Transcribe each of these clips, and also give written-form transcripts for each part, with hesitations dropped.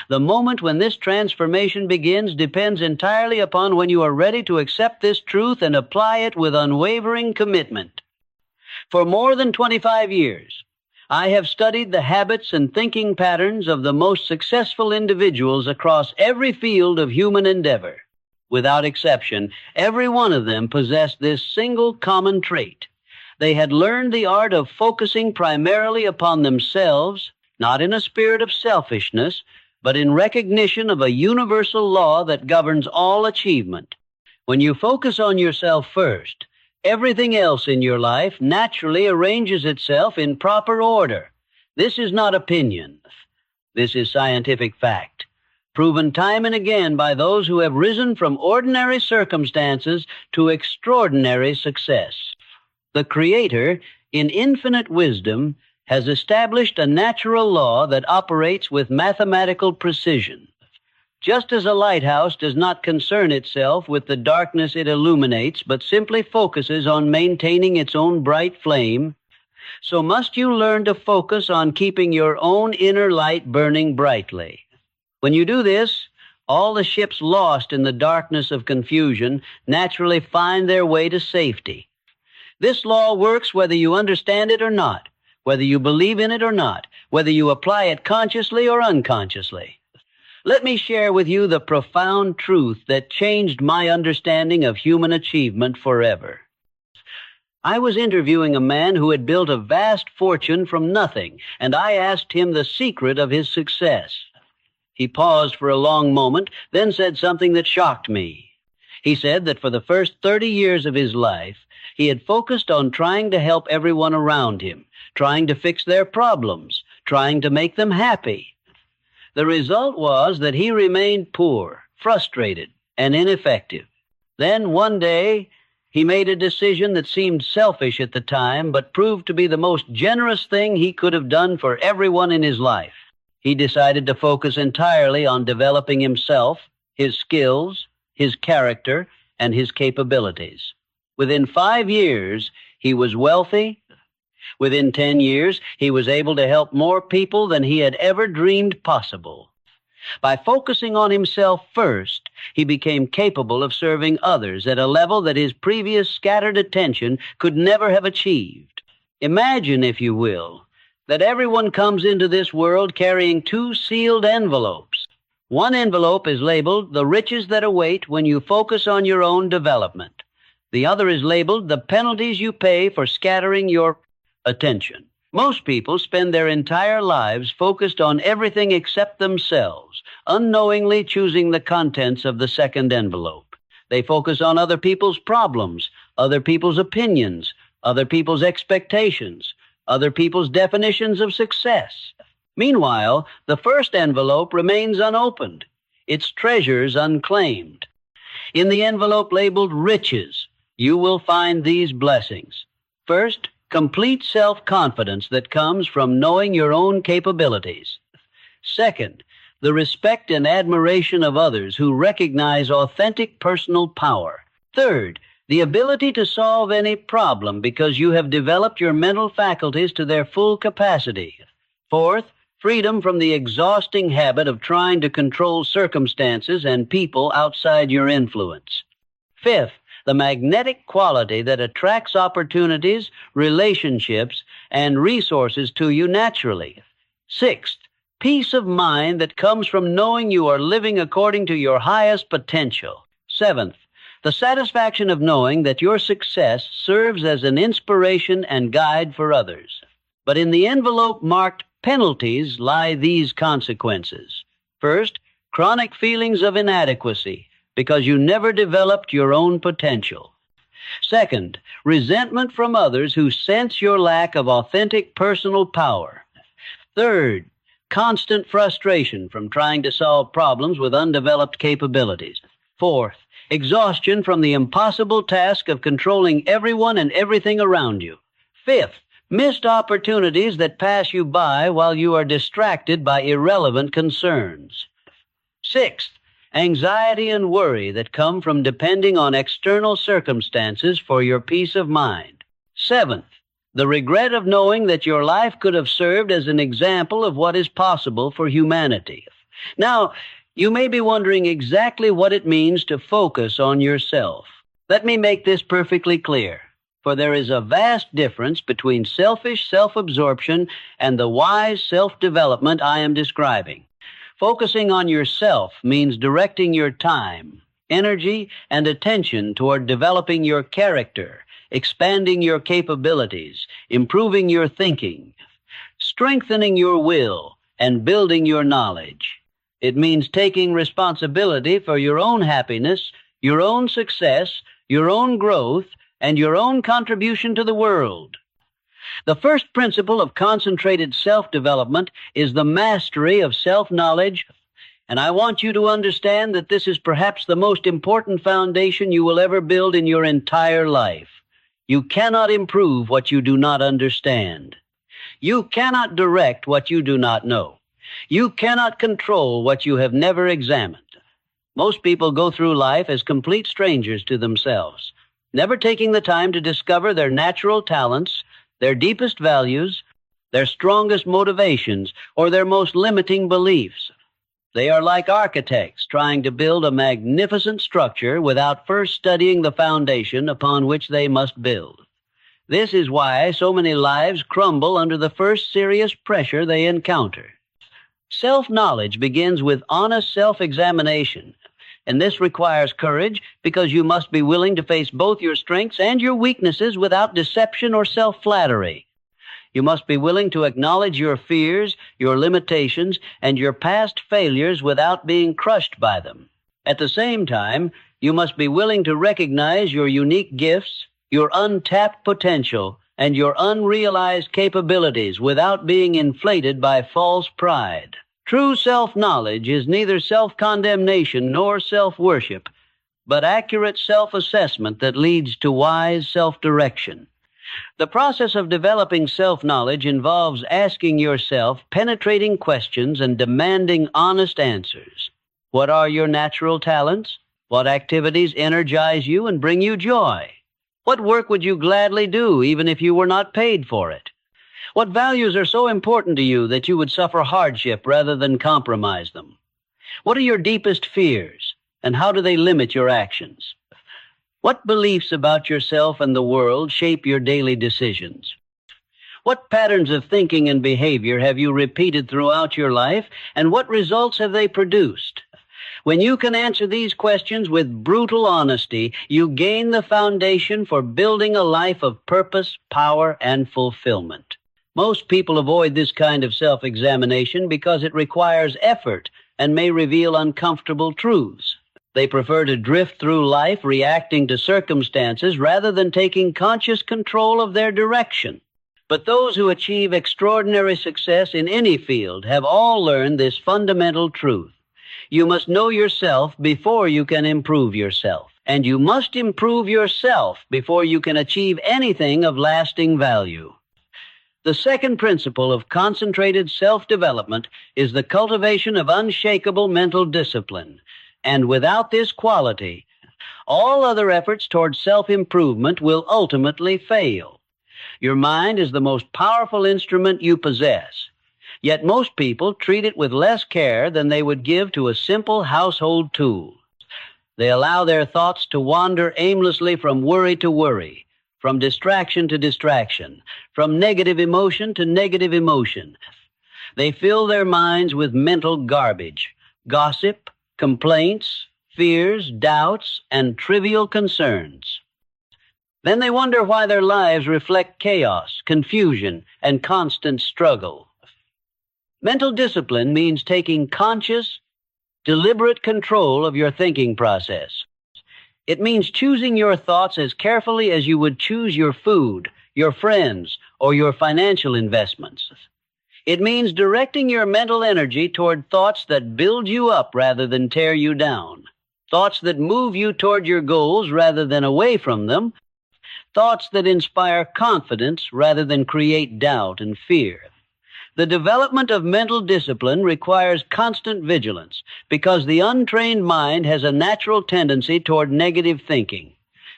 The moment when this transformation begins depends entirely upon when you are ready to accept this truth and apply it with unwavering commitment. For more than 25 years, I have studied the habits and thinking patterns of the most successful individuals across every field of human endeavor. Without exception, every one of them possessed this single common trait. They had learned the art of focusing primarily upon themselves, not in a spirit of selfishness, but in recognition of a universal law that governs all achievement. When you focus on yourself first, everything else in your life naturally arranges itself in proper order. This is not opinion. This is scientific fact, proven time and again by those who have risen from ordinary circumstances to extraordinary success. The Creator, in infinite wisdom, has established a natural law that operates with mathematical precision. Just as a lighthouse does not concern itself with the darkness it illuminates, but simply focuses on maintaining its own bright flame, so must you learn to focus on keeping your own inner light burning brightly. When you do this, all the ships lost in the darkness of confusion naturally find their way to safety. This law works whether you understand it or not, whether you believe in it or not, whether you apply it consciously or unconsciously. Let me share with you the profound truth that changed my understanding of human achievement forever. I was interviewing a man who had built a vast fortune from nothing, and I asked him the secret of his success. He paused for a long moment, then said something that shocked me. He said that for the first 30 years of his life, he had focused on trying to help everyone around him, trying to fix their problems, trying to make them happy. The result was that he remained poor, frustrated, and ineffective. Then one day, he made a decision that seemed selfish at the time, but proved to be the most generous thing he could have done for everyone in his life. He decided to focus entirely on developing himself, his skills, his character, and his capabilities. Within 5 years, he was wealthy. Within 10 years, he was able to help more people than he had ever dreamed possible. By focusing on himself first, he became capable of serving others at a level that his previous scattered attention could never have achieved. Imagine, if you will, that everyone comes into this world carrying 2 sealed envelopes. One envelope is labeled "The Riches That Await When You Focus on Your Own Development." The other is labeled "The Penalties You Pay for Scattering Your Attention." Most people spend their entire lives focused on everything except themselves, unknowingly choosing the contents of the second envelope. They focus on other people's problems, other people's opinions, other people's expectations, other people's definitions of success. Meanwhile, the first envelope remains unopened, its treasures unclaimed. In the envelope labeled "Riches," you will find these blessings. First, complete self-confidence that comes from knowing your own capabilities. Second, the respect and admiration of others who recognize authentic personal power. Third, the ability to solve any problem because you have developed your mental faculties to their full capacity. Fourth, freedom from the exhausting habit of trying to control circumstances and people outside your influence. Fifth, the magnetic quality that attracts opportunities, relationships, and resources to you naturally. Sixth, peace of mind that comes from knowing you are living according to your highest potential. Seventh, the satisfaction of knowing that your success serves as an inspiration and guide for others. But in the envelope marked "Penalties" lie these consequences. First, chronic feelings of inadequacy, because you never developed your own potential. Second, resentment from others who sense your lack of authentic personal power. Third, constant frustration from trying to solve problems with undeveloped capabilities. Fourth, exhaustion from the impossible task of controlling everyone and everything around you. Fifth, missed opportunities that pass you by while you are distracted by irrelevant concerns. Sixth, anxiety and worry that come from depending on external circumstances for your peace of mind. Seventh, the regret of knowing that your life could have served as an example of what is possible for humanity. Now, you may be wondering exactly what it means to focus on yourself. Let me make this perfectly clear, for there is a vast difference between selfish self-absorption and the wise self-development I am describing. Focusing on yourself means directing your time, energy, and attention toward developing your character, expanding your capabilities, improving your thinking, strengthening your will, and building your knowledge. It means taking responsibility for your own happiness, your own success, your own growth, and your own contribution to the world. The first principle of concentrated self-development is the mastery of self-knowledge, and I want you to understand that this is perhaps the most important foundation you will ever build in your entire life. You cannot improve what you do not understand. You cannot direct what you do not know. You cannot control what you have never examined. Most people go through life as complete strangers to themselves, never taking the time to discover their natural talents, their deepest values, their strongest motivations, or their most limiting beliefs. They are like architects trying to build a magnificent structure without first studying the foundation upon which they must build. This is why so many lives crumble under the first serious pressure they encounter. Self-knowledge begins with honest self-examination, and this requires courage because you must be willing to face both your strengths and your weaknesses without deception or self-flattery. You must be willing to acknowledge your fears, your limitations, and your past failures without being crushed by them. At the same time, you must be willing to recognize your unique gifts, your untapped potential, and your unrealized capabilities without being inflated by false pride. True self-knowledge is neither self-condemnation nor self-worship, but accurate self-assessment that leads to wise self-direction. The process of developing self-knowledge involves asking yourself penetrating questions and demanding honest answers. What are your natural talents? What activities energize you and bring you joy? What work would you gladly do even if you were not paid for it? What values are so important to you that you would suffer hardship rather than compromise them? What are your deepest fears, and how do they limit your actions? What beliefs about yourself and the world shape your daily decisions? What patterns of thinking and behavior have you repeated throughout your life, and what results have they produced? When you can answer these questions with brutal honesty, you gain the foundation for building a life of purpose, power, and fulfillment. Most people avoid this kind of self-examination because it requires effort and may reveal uncomfortable truths. They prefer to drift through life reacting to circumstances rather than taking conscious control of their direction. But those who achieve extraordinary success in any field have all learned this fundamental truth. You must know yourself before you can improve yourself, and you must improve yourself before you can achieve anything of lasting value. The second principle of concentrated self-development is the cultivation of unshakable mental discipline. And without this quality, all other efforts toward self-improvement will ultimately fail. Your mind is the most powerful instrument you possess, yet most people treat it with less care than they would give to a simple household tool. They allow their thoughts to wander aimlessly from worry to worry, from distraction to distraction, from negative emotion to negative emotion. They fill their minds with mental garbage, gossip, complaints, fears, doubts, and trivial concerns. Then they wonder why their lives reflect chaos, confusion, and constant struggle. Mental discipline means taking conscious, deliberate control of your thinking process. It means choosing your thoughts as carefully as you would choose your food, your friends, or your financial investments. It means directing your mental energy toward thoughts that build you up rather than tear you down, thoughts that move you toward your goals rather than away from them, thoughts that inspire confidence rather than create doubt and fear. The development of mental discipline requires constant vigilance because the untrained mind has a natural tendency toward negative thinking.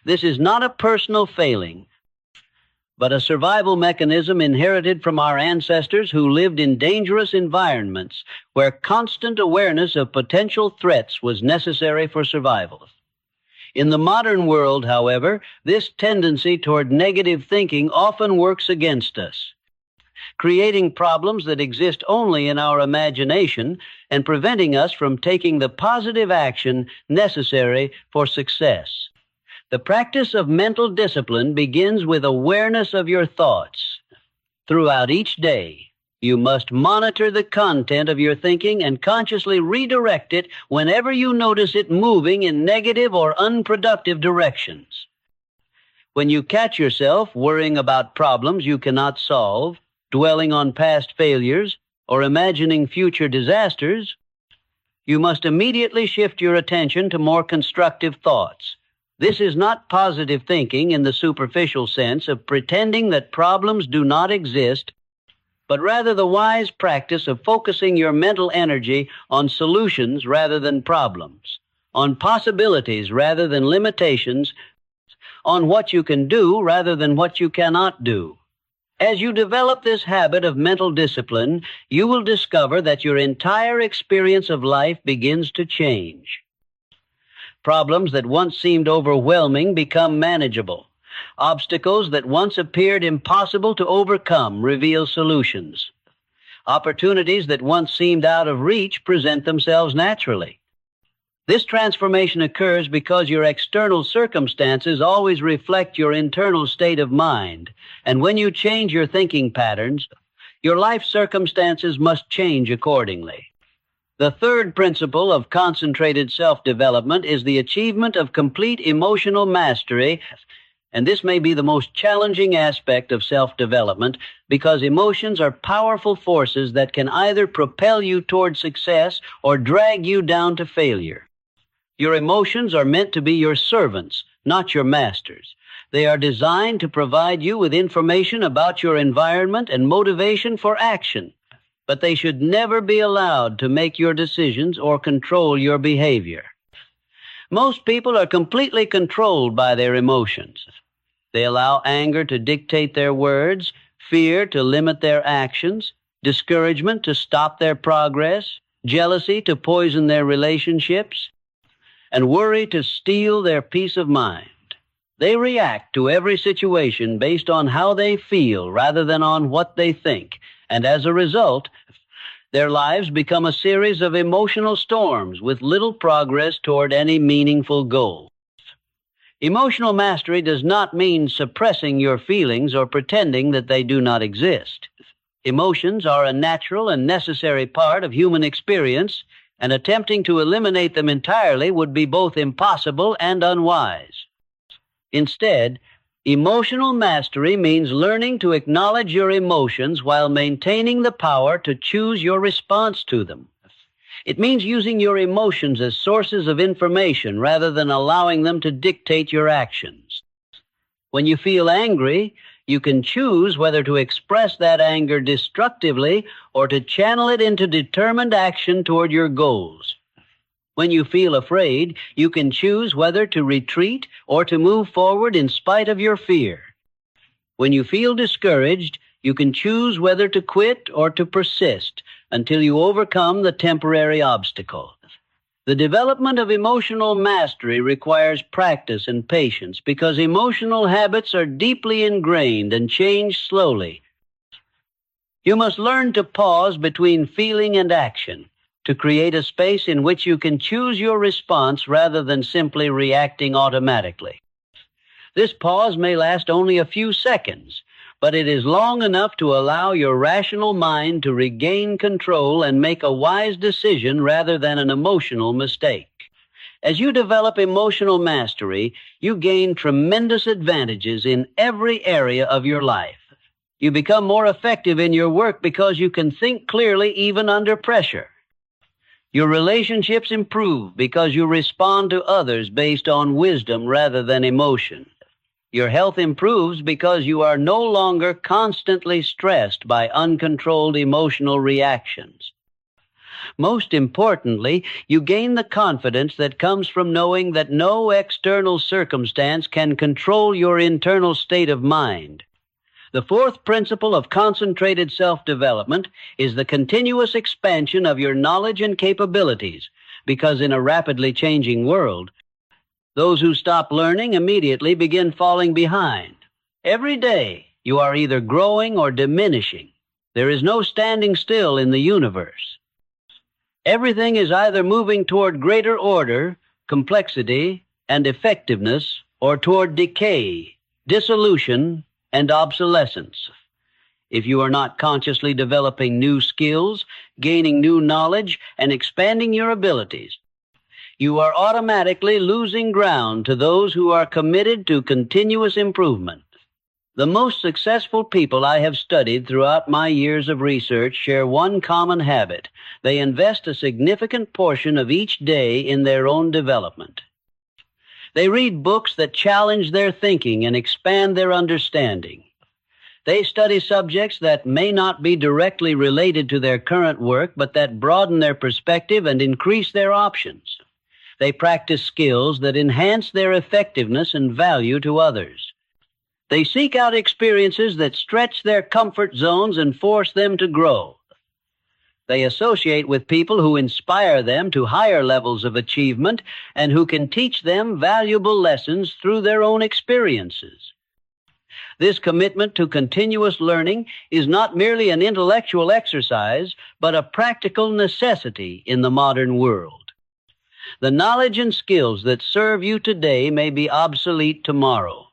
This is not a personal failing, but a survival mechanism inherited from our ancestors who lived in dangerous environments where constant awareness of potential threats was necessary for survival. In the modern world, however, this tendency toward negative thinking often works against us, creating problems that exist only in our imagination and preventing us from taking the positive action necessary for success. The practice of mental discipline begins with awareness of your thoughts. Throughout each day, you must monitor the content of your thinking and consciously redirect it whenever you notice it moving in negative or unproductive directions. When you catch yourself worrying about problems you cannot solve, dwelling on past failures, or imagining future disasters, you must immediately shift your attention to more constructive thoughts. This is not positive thinking in the superficial sense of pretending that problems do not exist, but rather the wise practice of focusing your mental energy on solutions rather than problems, on possibilities rather than limitations, on what you can do rather than what you cannot do. As you develop this habit of mental discipline, you will discover that your entire experience of life begins to change. Problems that once seemed overwhelming become manageable. Obstacles that once appeared impossible to overcome reveal solutions. Opportunities that once seemed out of reach present themselves naturally. This transformation occurs because your external circumstances always reflect your internal state of mind, and when you change your thinking patterns, your life circumstances must change accordingly. The third principle of concentrated self-development is the achievement of complete emotional mastery, and this may be the most challenging aspect of self-development because emotions are powerful forces that can either propel you toward success or drag you down to failure. Your emotions are meant to be your servants, not your masters. They are designed to provide you with information about your environment and motivation for action, but they should never be allowed to make your decisions or control your behavior. Most people are completely controlled by their emotions. They allow anger to dictate their words, fear to limit their actions, discouragement to stop their progress, jealousy to poison their relationships, and worry to steal their peace of mind. They react to every situation based on how they feel rather than on what they think, and as a result, their lives become a series of emotional storms with little progress toward any meaningful goal. Emotional mastery does not mean suppressing your feelings or pretending that they do not exist. Emotions are a natural and necessary part of human experience, and attempting to eliminate them entirely would be both impossible and unwise. Instead, emotional mastery means learning to acknowledge your emotions while maintaining the power to choose your response to them. It means using your emotions as sources of information rather than allowing them to dictate your actions. When you feel angry, you can choose whether to express that anger destructively or to channel it into determined action toward your goals. When you feel afraid, you can choose whether to retreat or to move forward in spite of your fear. When you feel discouraged, you can choose whether to quit or to persist until you overcome the temporary obstacle. The development of emotional mastery requires practice and patience because emotional habits are deeply ingrained and change slowly. You must learn to pause between feeling and action, to create a space in which you can choose your response rather than simply reacting automatically. This pause may last only a few seconds, but it is long enough to allow your rational mind to regain control and make a wise decision rather than an emotional mistake. As you develop emotional mastery, you gain tremendous advantages in every area of your life. You become more effective in your work because you can think clearly even under pressure. Your relationships improve because you respond to others based on wisdom rather than emotion. Your health improves because you are no longer constantly stressed by uncontrolled emotional reactions. Most importantly, you gain the confidence that comes from knowing that no external circumstance can control your internal state of mind. The fourth principle of concentrated self-development is the continuous expansion of your knowledge and capabilities, because in a rapidly changing world, those who stop learning immediately begin falling behind. Every day, you are either growing or diminishing. There is no standing still in the universe. Everything is either moving toward greater order, complexity, and effectiveness, or toward decay, dissolution, and obsolescence. If you are not consciously developing new skills, gaining new knowledge, and expanding your abilities, you are automatically losing ground to those who are committed to continuous improvement. The most successful people I have studied throughout my years of research share one common habit. They invest a significant portion of each day in their own development. They read books that challenge their thinking and expand their understanding. They study subjects that may not be directly related to their current work, but that broaden their perspective and increase their options. They practice skills that enhance their effectiveness and value to others. They seek out experiences that stretch their comfort zones and force them to grow. They associate with people who inspire them to higher levels of achievement and who can teach them valuable lessons through their own experiences. This commitment to continuous learning is not merely an intellectual exercise, but a practical necessity in the modern world. The knowledge and skills that serve you today may be obsolete tomorrow.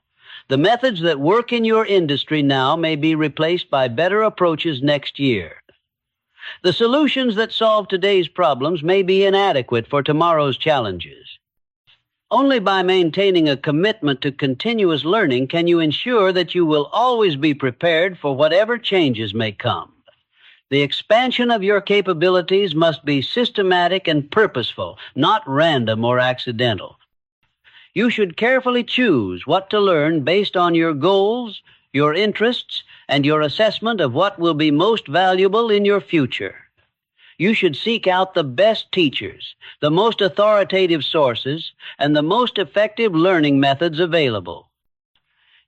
The methods that work in your industry now may be replaced by better approaches next year. The solutions that solve today's problems may be inadequate for tomorrow's challenges. Only by maintaining a commitment to continuous learning can you ensure that you will always be prepared for whatever changes may come. The expansion of your capabilities must be systematic and purposeful, not random or accidental. You should carefully choose what to learn based on your goals, your interests, and your assessment of what will be most valuable in your future. You should seek out the best teachers, the most authoritative sources, and the most effective learning methods available.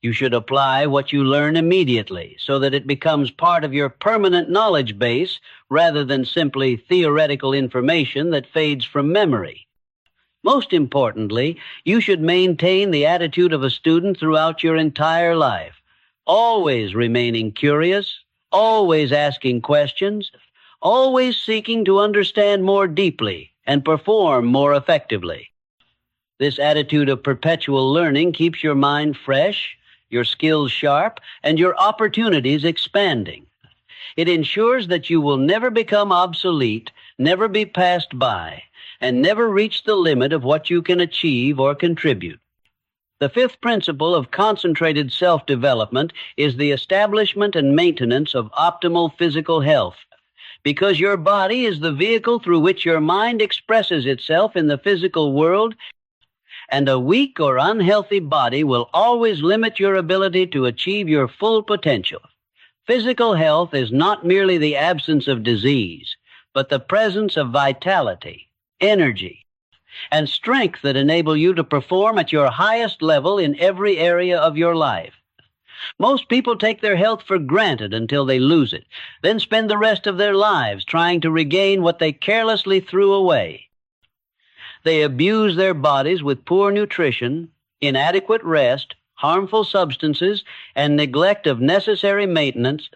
You should apply what you learn immediately so that it becomes part of your permanent knowledge base rather than simply theoretical information that fades from memory. Most importantly, you should maintain the attitude of a student throughout your entire life, always remaining curious, always asking questions, always seeking to understand more deeply and perform more effectively. This attitude of perpetual learning keeps your mind fresh, your skills sharp, and your opportunities expanding. It ensures that you will never become obsolete, never be passed by, and never reach the limit of what you can achieve or contribute. The fifth principle of concentrated self-development is the establishment and maintenance of optimal physical health, because your body is the vehicle through which your mind expresses itself in the physical world, and a weak or unhealthy body will always limit your ability to achieve your full potential. Physical health is not merely the absence of disease, but the presence of vitality, energy, and strength that enable you to perform at your highest level in every area of your life. Most people take their health for granted until they lose it, then spend the rest of their lives trying to regain what they carelessly threw away. They abuse their bodies with poor nutrition, inadequate rest, harmful substances, and neglect of necessary maintenance,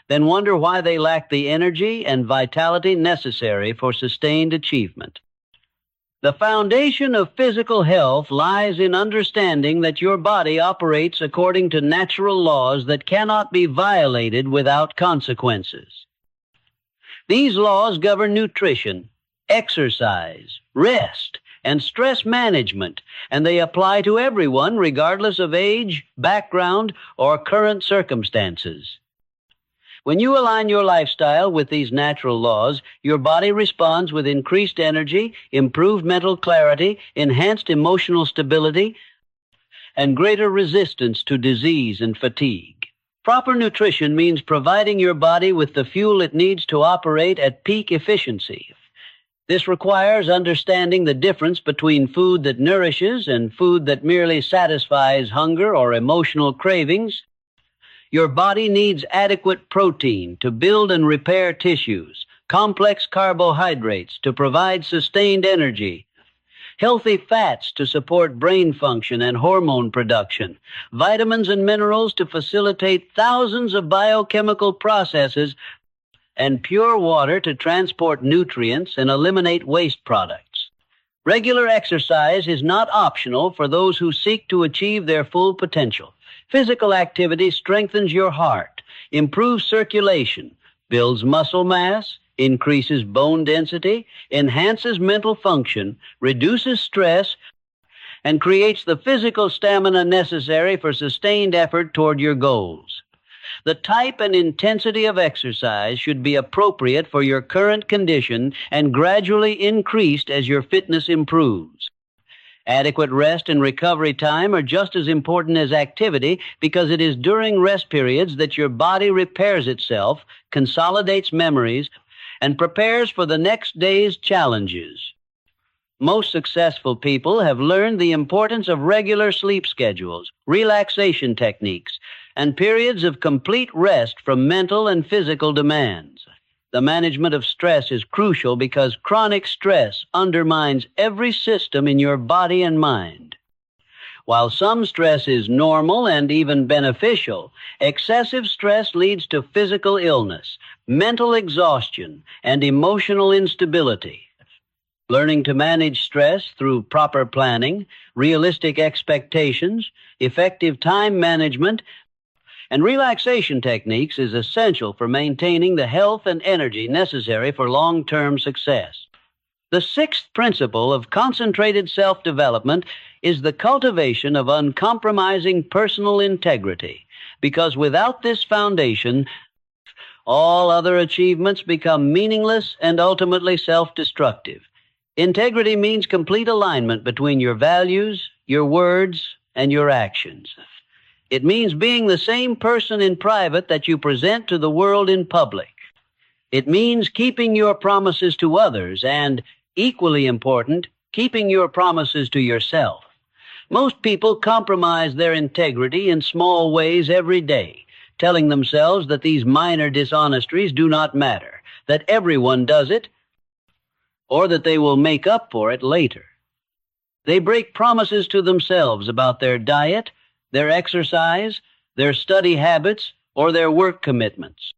then wonder why they lack the energy and vitality necessary for sustained achievement. The foundation of physical health lies in understanding that your body operates according to natural laws that cannot be violated without consequences. These laws govern nutrition, exercise, rest, and stress management, and they apply to everyone regardless of age, background, or current circumstances. When you align your lifestyle with these natural laws, your body responds with increased energy, improved mental clarity, enhanced emotional stability, and greater resistance to disease and fatigue. Proper nutrition means providing your body with the fuel it needs to operate at peak efficiency. This requires understanding the difference between food that nourishes and food that merely satisfies hunger or emotional cravings. Your body needs adequate protein to build and repair tissues, complex carbohydrates to provide sustained energy, healthy fats to support brain function and hormone production, vitamins and minerals to facilitate thousands of biochemical processes, and pure water to transport nutrients and eliminate waste products. Regular exercise is not optional for those who seek to achieve their full potential. Physical activity strengthens your heart, improves circulation, builds muscle mass, increases bone density, enhances mental function, reduces stress, and creates the physical stamina necessary for sustained effort toward your goals. The type and intensity of exercise should be appropriate for your current condition and gradually increased as your fitness improves. Adequate rest and recovery time are just as important as activity because it is during rest periods that your body repairs itself, consolidates memories, and prepares for the next day's challenges. Most successful people have learned the importance of regular sleep schedules, relaxation techniques, and periods of complete rest from mental and physical demands. The management of stress is crucial because chronic stress undermines every system in your body and mind. While some stress is normal and even beneficial, excessive stress leads to physical illness, mental exhaustion, and emotional instability. Learning to manage stress through proper planning, realistic expectations, effective time management, and relaxation techniques is essential for maintaining the health and energy necessary for long-term success. The sixth principle of concentrated self-development is the cultivation of uncompromising personal integrity, because without this foundation, all other achievements become meaningless and ultimately self-destructive. Integrity means complete alignment between your values, your words, and your actions. It means being the same person in private that you present to the world in public. It means keeping your promises to others and, equally important, keeping your promises to yourself. Most people compromise their integrity in small ways every day, telling themselves that these minor dishonesties do not matter, that everyone does it, or that they will make up for it later. They break promises to themselves about their diet, their exercise, their study habits, or their work commitments.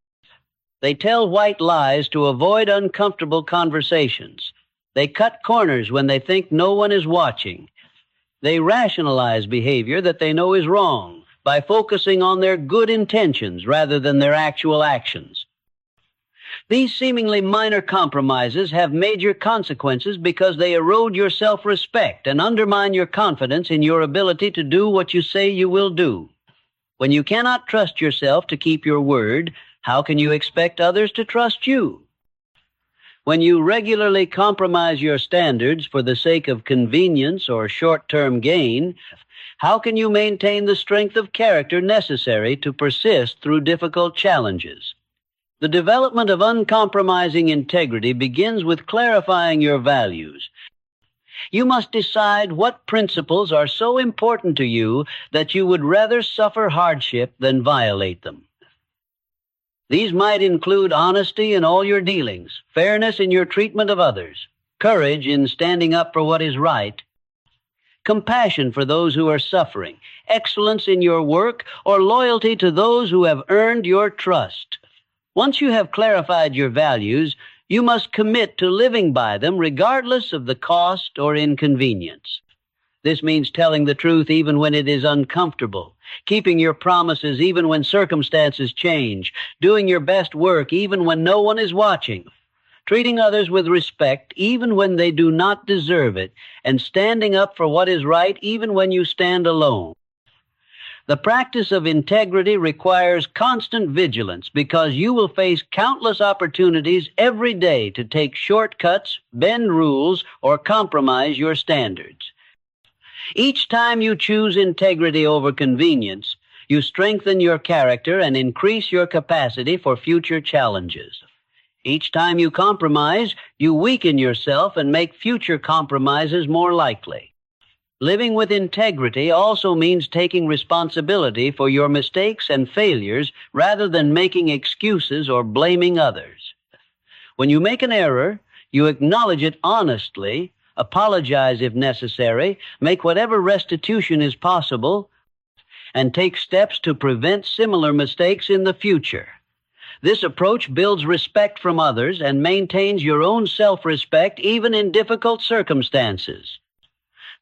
They tell white lies to avoid uncomfortable conversations. They cut corners when they think no one is watching. They rationalize behavior that they know is wrong by focusing on their good intentions rather than their actual actions. These seemingly minor compromises have major consequences because they erode your self-respect and undermine your confidence in your ability to do what you say you will do. When you cannot trust yourself to keep your word, how can you expect others to trust you? When you regularly compromise your standards for the sake of convenience or short-term gain, how can you maintain the strength of character necessary to persist through difficult challenges? The development of uncompromising integrity begins with clarifying your values. You must decide what principles are so important to you that you would rather suffer hardship than violate them. These might include honesty in all your dealings, fairness in your treatment of others, courage in standing up for what is right, compassion for those who are suffering, excellence in your work, or loyalty to those who have earned your trust. Once you have clarified your values, you must commit to living by them regardless of the cost or inconvenience. This means telling the truth even when it is uncomfortable, keeping your promises even when circumstances change, doing your best work even when no one is watching, treating others with respect even when they do not deserve it, and standing up for what is right even when you stand alone. The practice of integrity requires constant vigilance because you will face countless opportunities every day to take shortcuts, bend rules, or compromise your standards. Each time you choose integrity over convenience, you strengthen your character and increase your capacity for future challenges. Each time you compromise, you weaken yourself and make future compromises more likely. Living with integrity also means taking responsibility for your mistakes and failures rather than making excuses or blaming others. When you make an error, you acknowledge it honestly, apologize if necessary, make whatever restitution is possible, and take steps to prevent similar mistakes in the future. This approach builds respect from others and maintains your own self-respect even in difficult circumstances.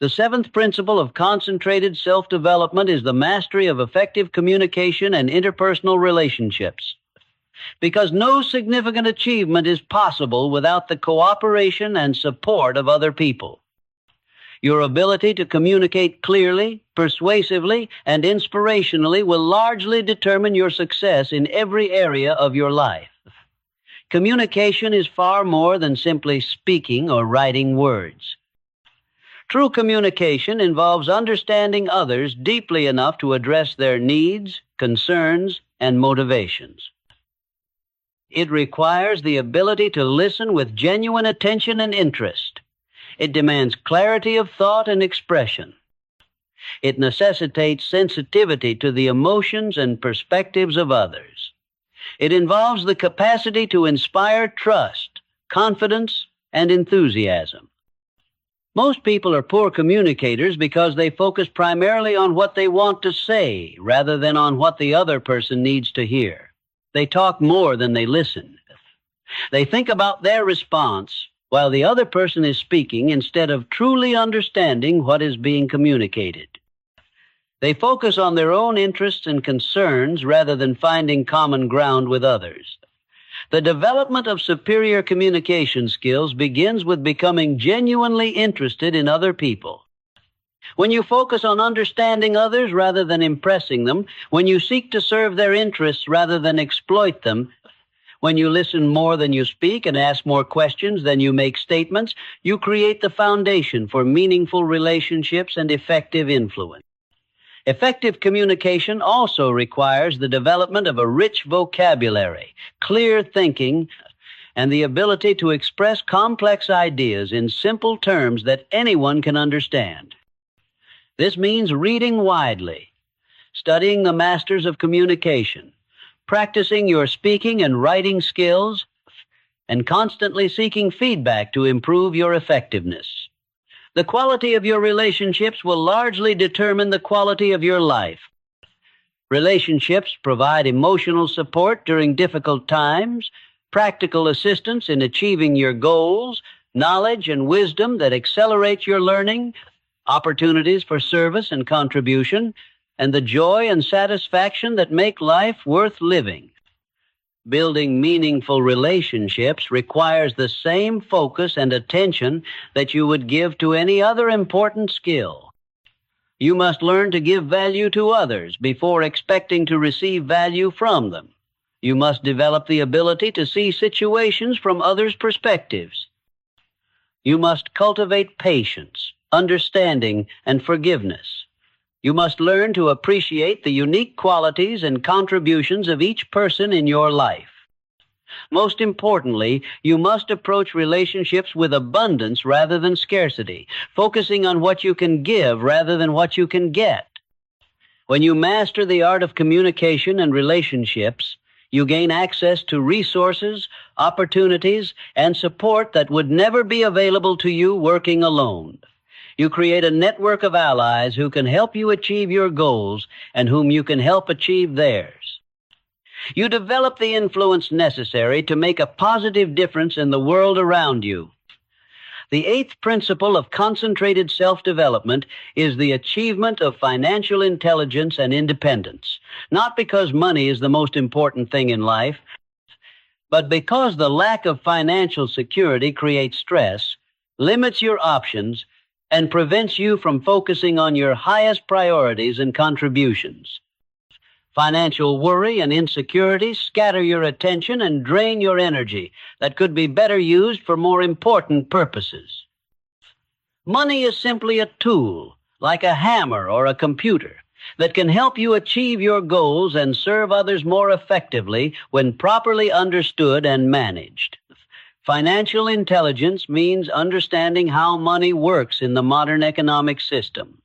The seventh principle of concentrated self-development is the mastery of effective communication and interpersonal relationships. Because no significant achievement is possible without the cooperation and support of other people. Your ability to communicate clearly, persuasively, and inspirationally will largely determine your success in every area of your life. Communication is far more than simply speaking or writing words. True communication involves understanding others deeply enough to address their needs, concerns, and motivations. It requires the ability to listen with genuine attention and interest. It demands clarity of thought and expression. It necessitates sensitivity to the emotions and perspectives of others. It involves the capacity to inspire trust, confidence, and enthusiasm. Most people are poor communicators because they focus primarily on what they want to say rather than on what the other person needs to hear. They talk more than they listen. They think about their response while the other person is speaking instead of truly understanding what is being communicated. They focus on their own interests and concerns rather than finding common ground with others. The development of superior communication skills begins with becoming genuinely interested in other people. When you focus on understanding others rather than impressing them, when you seek to serve their interests rather than exploit them, when you listen more than you speak and ask more questions than you make statements, you create the foundation for meaningful relationships and effective influence. Effective communication also requires the development of a rich vocabulary, clear thinking, and the ability to express complex ideas in simple terms that anyone can understand. This means reading widely, studying the masters of communication, practicing your speaking and writing skills, and constantly seeking feedback to improve your effectiveness. The quality of your relationships will largely determine the quality of your life. Relationships provide emotional support during difficult times, practical assistance in achieving your goals, knowledge and wisdom that accelerate your learning, opportunities for service and contribution, and the joy and satisfaction that make life worth living. Building meaningful relationships requires the same focus and attention that you would give to any other important skill. You must learn to give value to others before expecting to receive value from them. You must develop the ability to see situations from others' perspectives. You must cultivate patience, understanding, and forgiveness. You must learn to appreciate the unique qualities and contributions of each person in your life. Most importantly, you must approach relationships with abundance rather than scarcity, focusing on what you can give rather than what you can get. When you master the art of communication and relationships, you gain access to resources, opportunities, and support that would never be available to you working alone. You create a network of allies who can help you achieve your goals and whom you can help achieve theirs. You develop the influence necessary to make a positive difference in the world around you. The eighth principle of concentrated self-development is the achievement of financial intelligence and independence, not because money is the most important thing in life, but because the lack of financial security creates stress, limits your options, and prevents you from focusing on your highest priorities and contributions. Financial worry and insecurity scatter your attention and drain your energy that could be better used for more important purposes. Money is simply a tool, like a hammer or a computer, that can help you achieve your goals and serve others more effectively when properly understood and managed. Financial intelligence means understanding how money works in the modern economic system.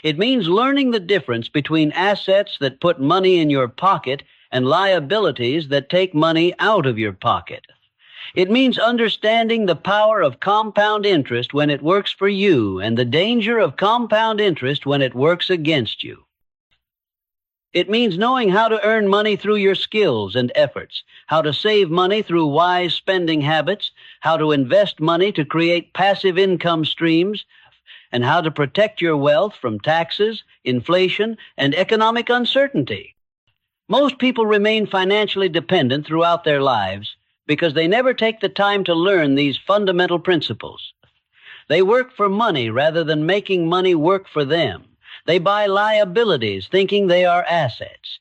It means learning the difference between assets that put money in your pocket and liabilities that take money out of your pocket. It means understanding the power of compound interest when it works for you and the danger of compound interest when it works against you. It means knowing how to earn money through your skills and efforts, how to save money through wise spending habits, how to invest money to create passive income streams, and how to protect your wealth from taxes, inflation, and economic uncertainty. Most people remain financially dependent throughout their lives because they never take the time to learn these fundamental principles. They work for money rather than making money work for them. They buy liabilities thinking they are assets.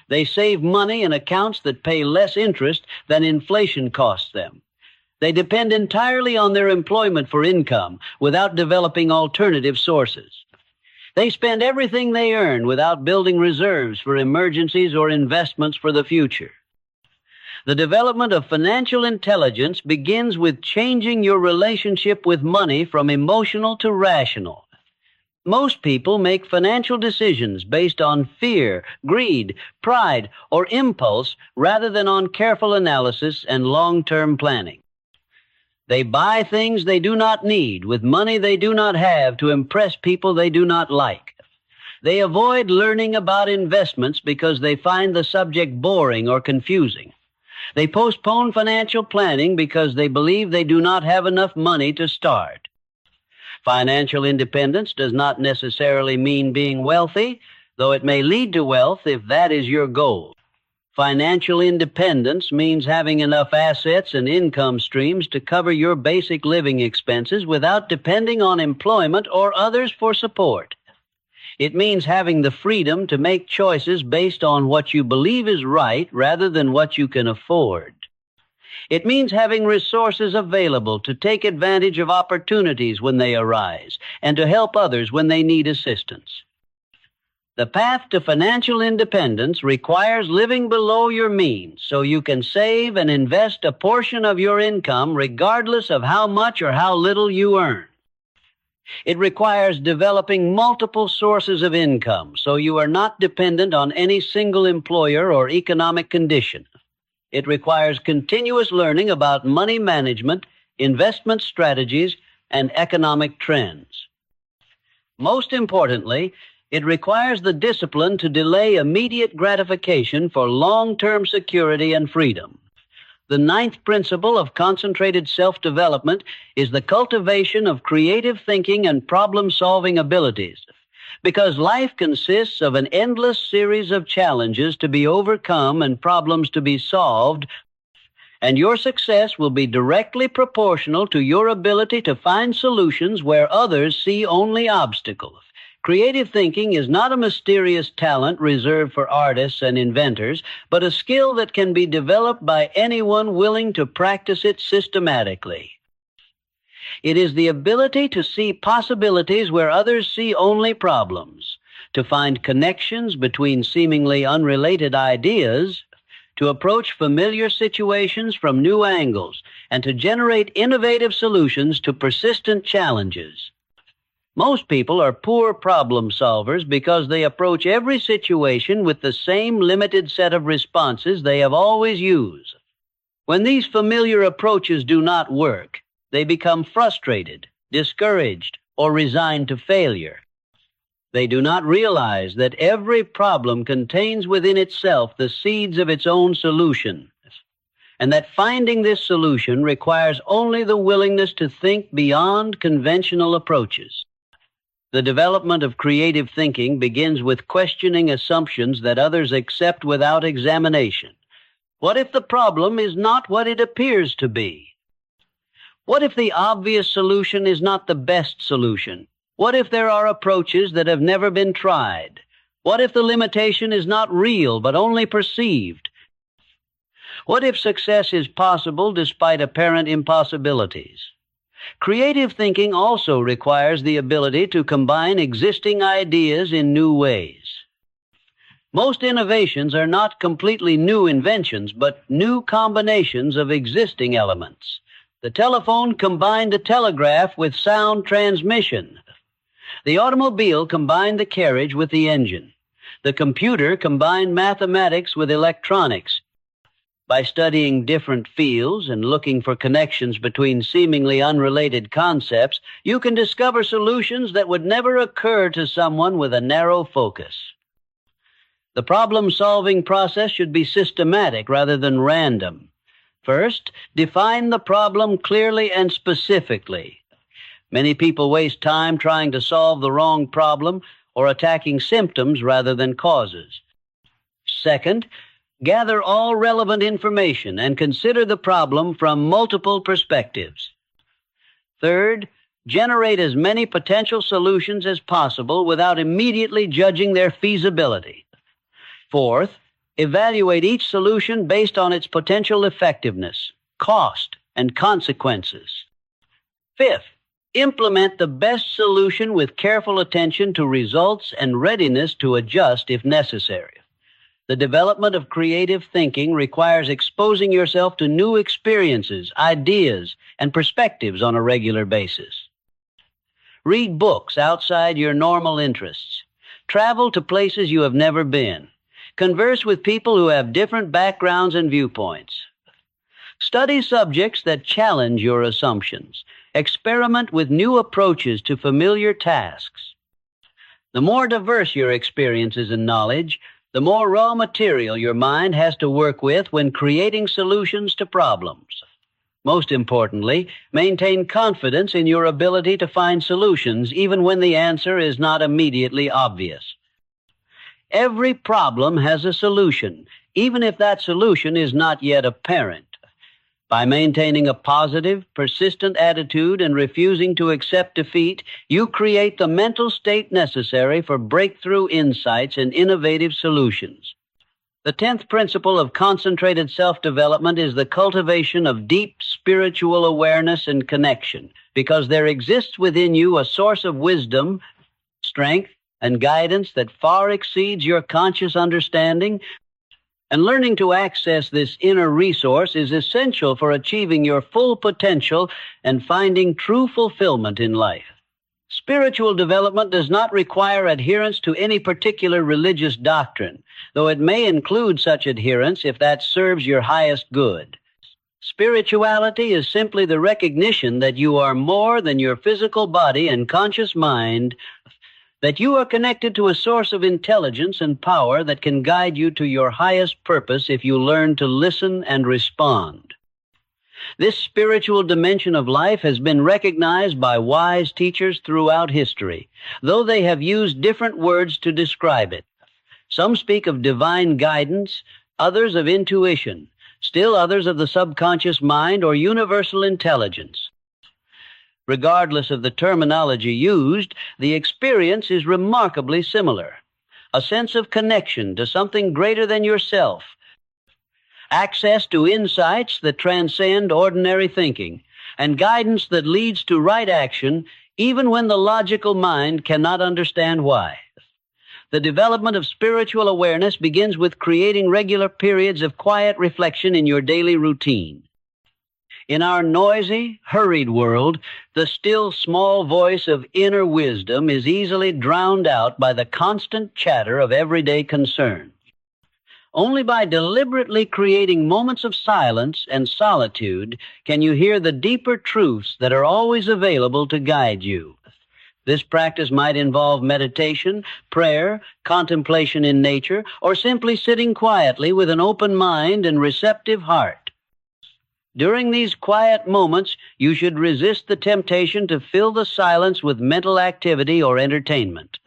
They save money in accounts that pay less interest than inflation costs them. They depend entirely on their employment for income without developing alternative sources. They spend everything they earn without building reserves for emergencies or investments for the future. The development of financial intelligence begins with changing your relationship with money from emotional to rational. Most people make financial decisions based on fear, greed, pride, or impulse rather than on careful analysis and long-term planning. They buy things they do not need with money they do not have to impress people they do not like. They avoid learning about investments because they find the subject boring or confusing. They postpone financial planning because they believe they do not have enough money to start. Financial independence does not necessarily mean being wealthy, though it may lead to wealth if that is your goal. Financial independence means having enough assets and income streams to cover your basic living expenses without depending on employment or others for support. It means having the freedom to make choices based on what you believe is right rather than what you can afford. It means having resources available to take advantage of opportunities when they arise and to help others when they need assistance. The path to financial independence requires living below your means so you can save and invest a portion of your income regardless of how much or how little you earn. It requires developing multiple sources of income so you are not dependent on any single employer or economic condition. It requires continuous learning about money management, investment strategies, and economic trends. Most importantly, it requires the discipline to delay immediate gratification for long-term security and freedom. The ninth principle of concentrated self-development is the cultivation of creative thinking and problem-solving abilities, because life consists of an endless series of challenges to be overcome and problems to be solved, and your success will be directly proportional to your ability to find solutions where others see only obstacles. Creative thinking is not a mysterious talent reserved for artists and inventors, but a skill that can be developed by anyone willing to practice it systematically. It is the ability to see possibilities where others see only problems, to find connections between seemingly unrelated ideas, to approach familiar situations from new angles, and to generate innovative solutions to persistent challenges. Most people are poor problem solvers because they approach every situation with the same limited set of responses they have always used. When these familiar approaches do not work, they become frustrated, discouraged, or resigned to failure. They do not realize that every problem contains within itself the seeds of its own solution, and that finding this solution requires only the willingness to think beyond conventional approaches. The development of creative thinking begins with questioning assumptions that others accept without examination. What if the problem is not what it appears to be? What if the obvious solution is not the best solution? What if there are approaches that have never been tried? What if the limitation is not real but only perceived? What if success is possible despite apparent impossibilities? Creative thinking also requires the ability to combine existing ideas in new ways. Most innovations are not completely new inventions, but new combinations of existing elements. The telephone combined the telegraph with sound transmission. The automobile combined the carriage with the engine. The computer combined mathematics with electronics. By studying different fields and looking for connections between seemingly unrelated concepts, you can discover solutions that would never occur to someone with a narrow focus. The problem-solving process should be systematic rather than random. First, define the problem clearly and specifically. Many people waste time trying to solve the wrong problem or attacking symptoms rather than causes. Second, gather all relevant information and consider the problem from multiple perspectives. Third, generate as many potential solutions as possible without immediately judging their feasibility. Fourth, evaluate each solution based on its potential effectiveness, cost, and consequences. Fifth, implement the best solution with careful attention to results and readiness to adjust if necessary. The development of creative thinking requires exposing yourself to new experiences, ideas, and perspectives on a regular basis. Read books outside your normal interests. Travel to places you have never been. Converse with people who have different backgrounds and viewpoints. Study subjects that challenge your assumptions. Experiment with new approaches to familiar tasks. The more diverse your experiences and knowledge, the more raw material your mind has to work with when creating solutions to problems. Most importantly, maintain confidence in your ability to find solutions even when the answer is not immediately obvious. Every problem has a solution, even if that solution is not yet apparent. By maintaining a positive, persistent attitude and refusing to accept defeat, you create the mental state necessary for breakthrough insights and innovative solutions. The 10th principle of concentrated self-development is the cultivation of deep spiritual awareness and connection, because there exists within you a source of wisdom, strength, and guidance that far exceeds your conscious understanding. And learning to access this inner resource is essential for achieving your full potential and finding true fulfillment in life. Spiritual development does not require adherence to any particular religious doctrine, though it may include such adherence if that serves your highest good. Spirituality is simply the recognition that you are more than your physical body and conscious mind, that you are connected to a source of intelligence and power that can guide you to your highest purpose if you learn to listen and respond. This spiritual dimension of life has been recognized by wise teachers throughout history, though they have used different words to describe it. Some speak of divine guidance, others of intuition, still others of the subconscious mind or universal intelligence. Regardless of the terminology used, the experience is remarkably similar. A sense of connection to something greater than yourself. Access to insights that transcend ordinary thinking, and guidance that leads to right action even when the logical mind cannot understand why. The development of spiritual awareness begins with creating regular periods of quiet reflection in your daily routine. In our noisy, hurried world, the still small voice of inner wisdom is easily drowned out by the constant chatter of everyday concern. Only by deliberately creating moments of silence and solitude can you hear the deeper truths that are always available to guide you. This practice might involve meditation, prayer, contemplation in nature, or simply sitting quietly with an open mind and receptive heart. During these quiet moments, you should resist the temptation to fill the silence with mental activity or entertainment.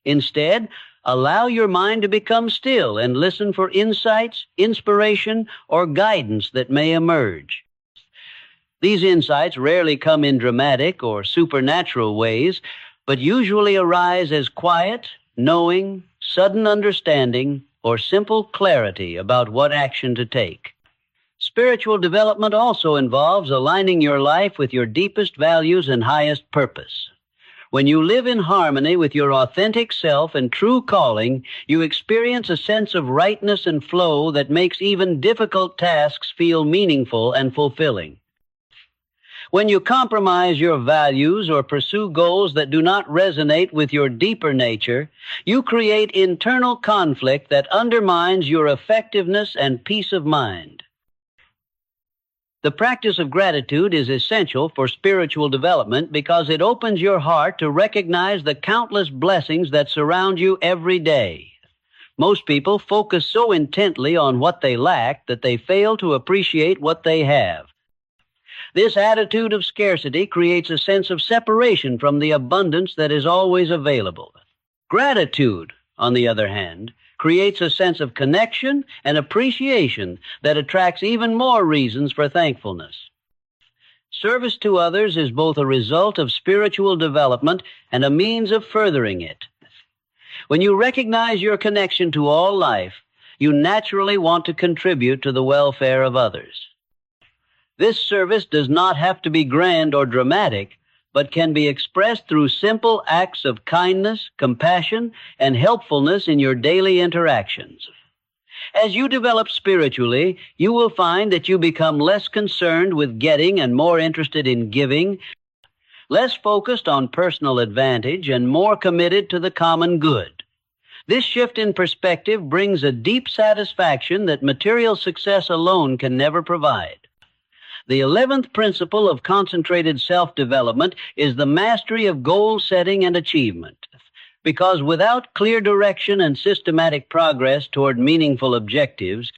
Instead, allow your mind to become still and listen for insights, inspiration, or guidance that may emerge. These insights rarely come in dramatic or supernatural ways, but usually arise as quiet, knowing, sudden understanding, or simple clarity about what action to take. Spiritual development also involves aligning your life with your deepest values and highest purpose. When you live in harmony with your authentic self and true calling, you experience a sense of rightness and flow that makes even difficult tasks feel meaningful and fulfilling. When you compromise your values or pursue goals that do not resonate with your deeper nature, you create internal conflict that undermines your effectiveness and peace of mind. The practice of gratitude is essential for spiritual development because it opens your heart to recognize the countless blessings that surround you every day. Most people focus so intently on what they lack that they fail to appreciate what they have. This attitude of scarcity creates a sense of separation from the abundance that is always available. Gratitude, on the other hand, creates a sense of connection and appreciation that attracts even more reasons for thankfulness. Service to others is both a result of spiritual development and a means of furthering it. When you recognize your connection to all life, you naturally want to contribute to the welfare of others. This service does not have to be grand or dramatic, but can be expressed through simple acts of kindness, compassion, and helpfulness in your daily interactions. As you develop spiritually, you will find that you become less concerned with getting and more interested in giving, less focused on personal advantage, and more committed to the common good. This shift in perspective brings a deep satisfaction that material success alone can never provide. The 11th principle of concentrated self-development is the mastery of goal setting and achievement. Because without clear direction and systematic progress toward meaningful objectives,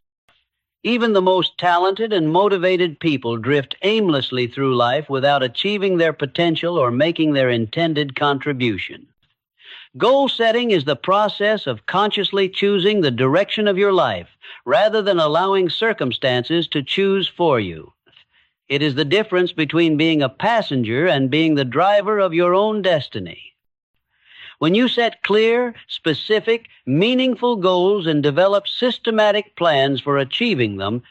even the most talented and motivated people drift aimlessly through life without achieving their potential or making their intended contribution. Goal setting is the process of consciously choosing the direction of your life rather than allowing circumstances to choose for you. It is the difference between being a passenger and being the driver of your own destiny. When you set clear, specific, meaningful goals and develop systematic plans for achieving them,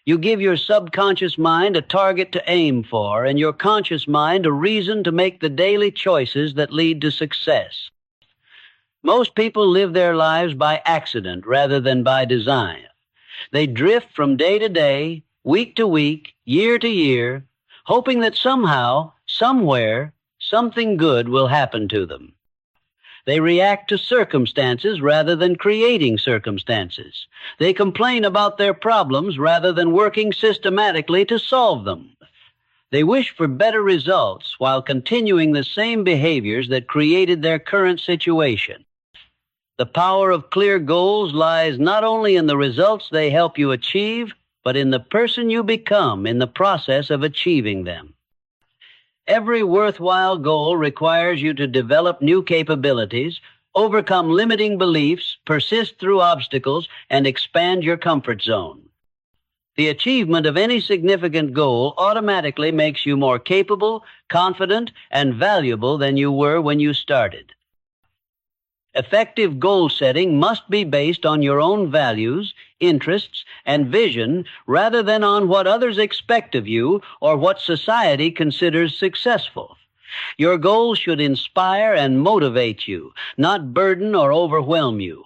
you give your subconscious mind a target to aim for and your conscious mind a reason to make the daily choices that lead to success. Most people live their lives by accident rather than by design. They drift from day to day, week to week, year to year, hoping that somehow, somewhere, something good will happen to them. They react to circumstances rather than creating circumstances. They complain about their problems rather than working systematically to solve them. They wish for better results while continuing the same behaviors that created their current situation. The power of clear goals lies not only in the results they help you achieve, but in the person you become in the process of achieving them. Every worthwhile goal requires you to develop new capabilities, overcome limiting beliefs, persist through obstacles, and expand your comfort zone. The achievement of any significant goal automatically makes you more capable, confident, and valuable than you were when you started. Effective goal setting must be based on your own values, interests, and vision rather than on what others expect of you or what society considers successful. Your goals should inspire and motivate you, not burden or overwhelm you.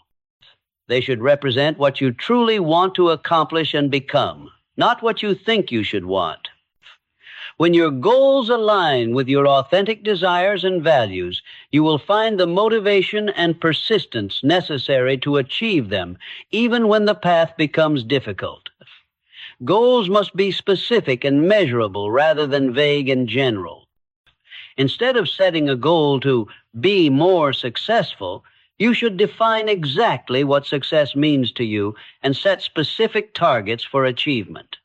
They should represent what you truly want to accomplish and become, not what you think you should want. When your goals align with your authentic desires and values, you will find the motivation and persistence necessary to achieve them, even when the path becomes difficult. Goals must be specific and measurable rather than vague and general. Instead of setting a goal to be more successful, you should define exactly what success means to you and set specific targets for achievement.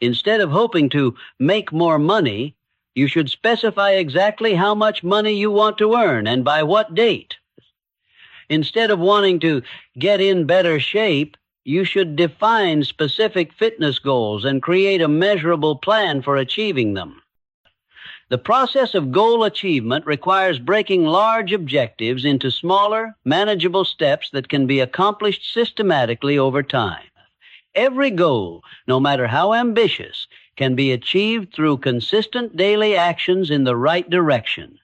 Instead of hoping to make more money, you should specify exactly how much money you want to earn and by what date. Instead of wanting to get in better shape, you should define specific fitness goals and create a measurable plan for achieving them. The process of goal achievement requires breaking large objectives into smaller, manageable steps that can be accomplished systematically over time. Every goal, no matter how ambitious, can be achieved through consistent daily actions in the right direction.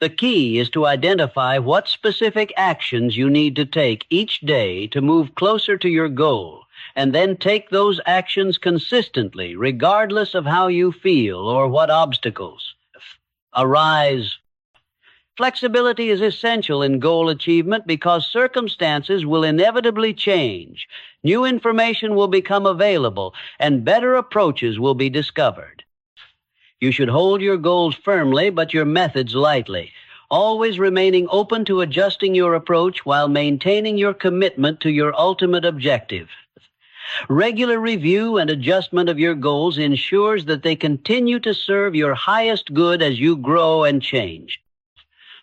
The key is to identify what specific actions you need to take each day to move closer to your goal, and then take those actions consistently, regardless of how you feel or what obstacles arise. Flexibility is essential in goal achievement because circumstances will inevitably change. New information will become available, and better approaches will be discovered. You should hold your goals firmly, but your methods lightly, always remaining open to adjusting your approach while maintaining your commitment to your ultimate objective. Regular review and adjustment of your goals ensures that they continue to serve your highest good as you grow and change.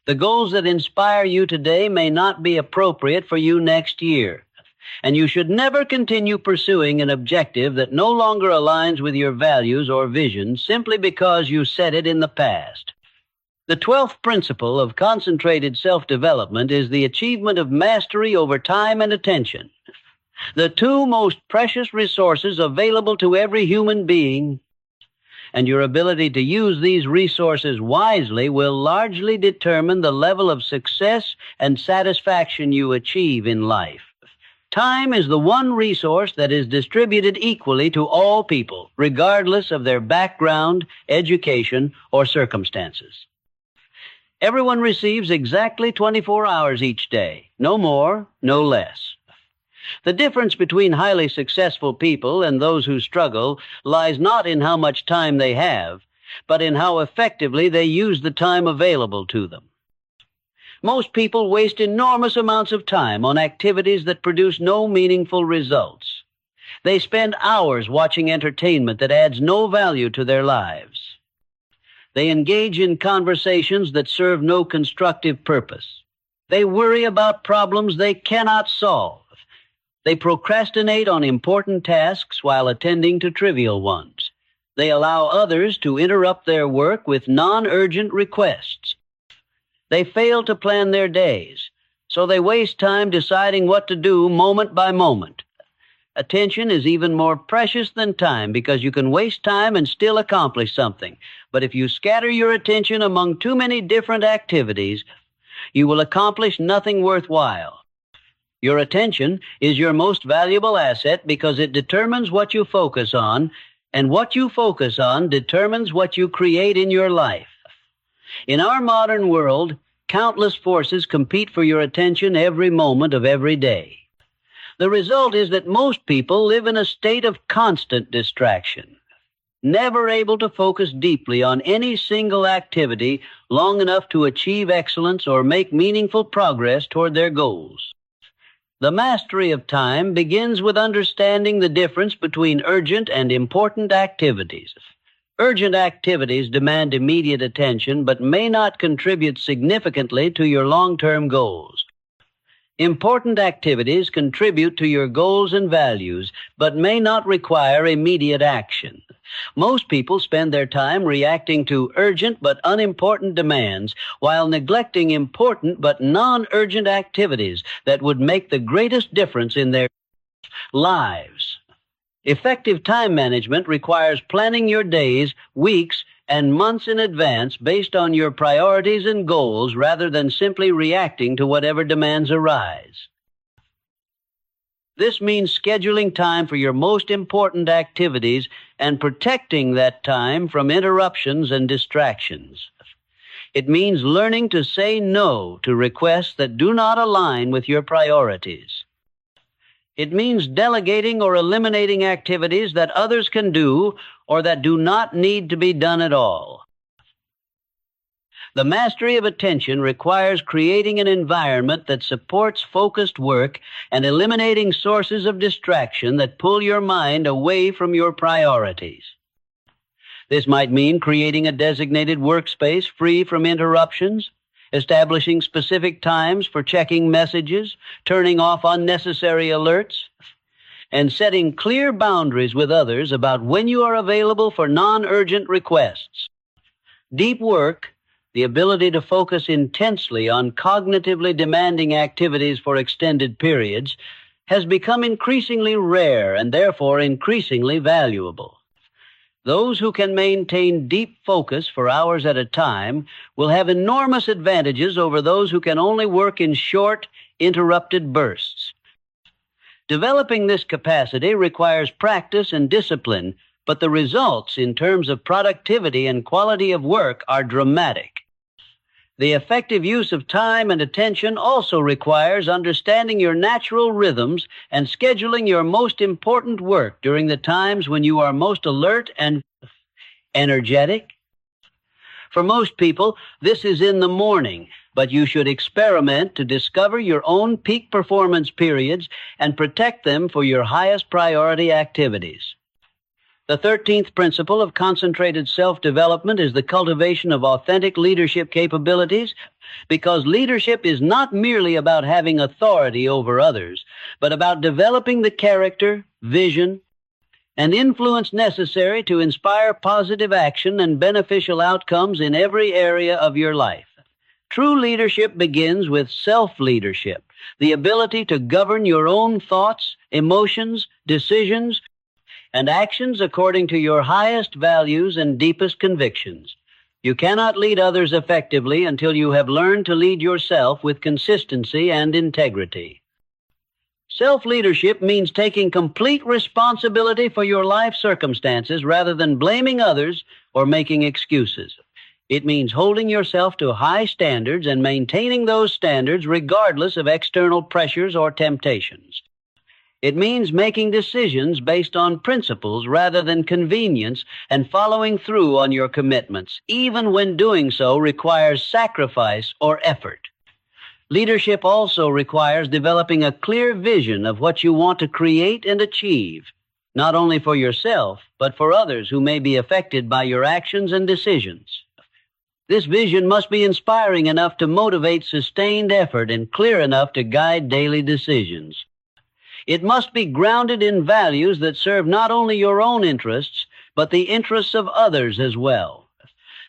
The goals that inspire you today may not be appropriate for you next year, and you should never continue pursuing an objective that no longer aligns with your values or vision simply because you set it in the past. The 12th principle of concentrated self-development is the achievement of mastery over time and attention, the two most precious resources available to every human being, and your ability to use these resources wisely will largely determine the level of success and satisfaction you achieve in life. Time is the one resource that is distributed equally to all people, regardless of their background, education, or circumstances. Everyone receives exactly 24 hours each day, no more, no less. The difference between highly successful people and those who struggle lies not in how much time they have, but in how effectively they use the time available to them. Most people waste enormous amounts of time on activities that produce no meaningful results. They spend hours watching entertainment that adds no value to their lives. They engage in conversations that serve no constructive purpose. They worry about problems they cannot solve. They procrastinate on important tasks while attending to trivial ones. They allow others to interrupt their work with non-urgent requests. They fail to plan their days, so they waste time deciding what to do moment by moment. Attention is even more precious than time because you can waste time and still accomplish something. But if you scatter your attention among too many different activities, you will accomplish nothing worthwhile. Your attention is your most valuable asset because it determines what you focus on, and what you focus on determines what you create in your life. In our modern world, countless forces compete for your attention every moment of every day. The result is that most people live in a state of constant distraction, never able to focus deeply on any single activity long enough to achieve excellence or make meaningful progress toward their goals. The mastery of time begins with understanding the difference between urgent and important activities. Urgent activities demand immediate attention but may not contribute significantly to your long-term goals. Important activities contribute to your goals and values but may not require immediate action. Most people spend their time reacting to urgent but unimportant demands while neglecting important but non-urgent activities that would make the greatest difference in their lives. Effective time management requires planning your days, weeks, and months in advance based on your priorities and goals rather than simply reacting to whatever demands arise. This means scheduling time for your most important activities and protecting that time from interruptions and distractions. It means learning to say no to requests that do not align with your priorities. It means delegating or eliminating activities that others can do or that do not need to be done at all. The mastery of attention requires creating an environment that supports focused work and eliminating sources of distraction that pull your mind away from your priorities. This might mean creating a designated workspace free from interruptions, establishing specific times for checking messages, turning off unnecessary alerts, and setting clear boundaries with others about when you are available for non-urgent requests. Deep work, the ability to focus intensely on cognitively demanding activities for extended periods, has become increasingly rare and therefore increasingly valuable. Those who can maintain deep focus for hours at a time will have enormous advantages over those who can only work in short, interrupted bursts. Developing this capacity requires practice and discipline, but the results in terms of productivity and quality of work are dramatic. The effective use of time and attention also requires understanding your natural rhythms and scheduling your most important work during the times when you are most alert and energetic. For most people, this is in the morning, but you should experiment to discover your own peak performance periods and protect them for your highest priority activities. The 13th principle of concentrated self-development is the cultivation of authentic leadership capabilities, because leadership is not merely about having authority over others, but about developing the character, vision, and influence necessary to inspire positive action and beneficial outcomes in every area of your life. True leadership begins with self-leadership, the ability to govern your own thoughts, emotions, decisions, and actions according to your highest values and deepest convictions. You cannot lead others effectively until you have learned to lead yourself with consistency and integrity. Self-leadership means taking complete responsibility for your life circumstances rather than blaming others or making excuses. It means holding yourself to high standards and maintaining those standards regardless of external pressures or temptations. It means making decisions based on principles rather than convenience and following through on your commitments, even when doing so requires sacrifice or effort. Leadership also requires developing a clear vision of what you want to create and achieve, not only for yourself, but for others who may be affected by your actions and decisions. This vision must be inspiring enough to motivate sustained effort and clear enough to guide daily decisions. It must be grounded in values that serve not only your own interests, but the interests of others as well.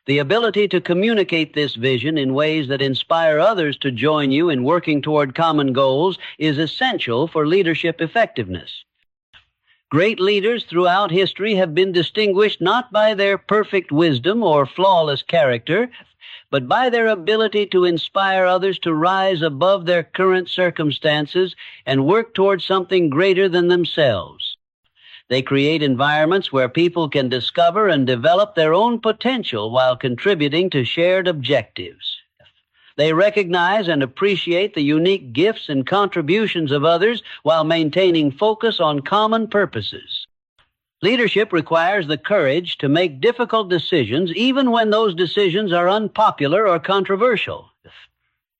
The ability to communicate this vision in ways that inspire others to join you in working toward common goals is essential for leadership effectiveness. Great leaders throughout history have been distinguished not by their perfect wisdom or flawless character, but by their ability to inspire others to rise above their current circumstances and work toward something greater than themselves. They create environments where people can discover and develop their own potential while contributing to shared objectives. They recognize and appreciate the unique gifts and contributions of others while maintaining focus on common purposes. Leadership requires the courage to make difficult decisions even when those decisions are unpopular or controversial.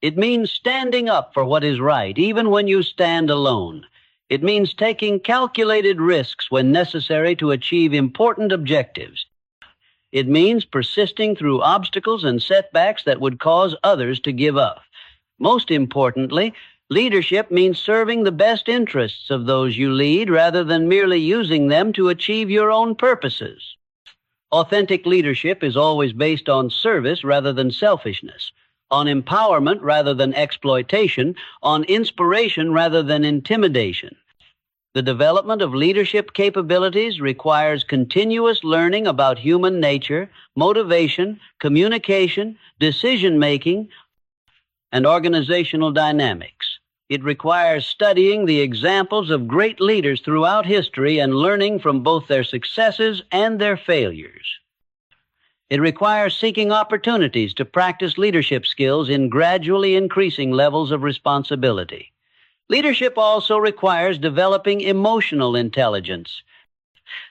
It means standing up for what is right even when you stand alone. It means taking calculated risks when necessary to achieve important objectives. It means persisting through obstacles and setbacks that would cause others to give up. Most importantly, leadership means serving the best interests of those you lead rather than merely using them to achieve your own purposes. Authentic leadership is always based on service rather than selfishness, on empowerment rather than exploitation, on inspiration rather than intimidation. The development of leadership capabilities requires continuous learning about human nature, motivation, communication, decision-making, and organizational dynamics. It requires studying the examples of great leaders throughout history and learning from both their successes and their failures. It requires seeking opportunities to practice leadership skills in gradually increasing levels of responsibility. Leadership also requires developing emotional intelligence,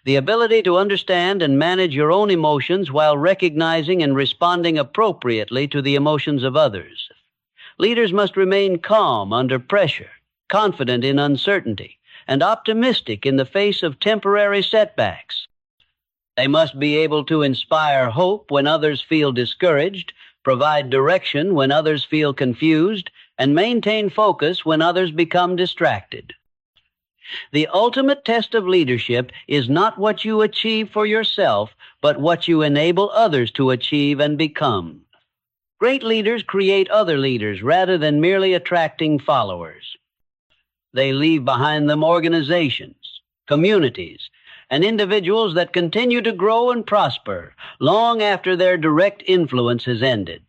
the ability to understand and manage your own emotions while recognizing and responding appropriately to the emotions of others. Leaders must remain calm under pressure, confident in uncertainty, and optimistic in the face of temporary setbacks. They must be able to inspire hope when others feel discouraged, provide direction when others feel confused, and maintain focus when others become distracted. The ultimate test of leadership is not what you achieve for yourself, but what you enable others to achieve and become. Great leaders create other leaders rather than merely attracting followers. They leave behind them organizations, communities, and individuals that continue to grow and prosper long after their direct influence has ended.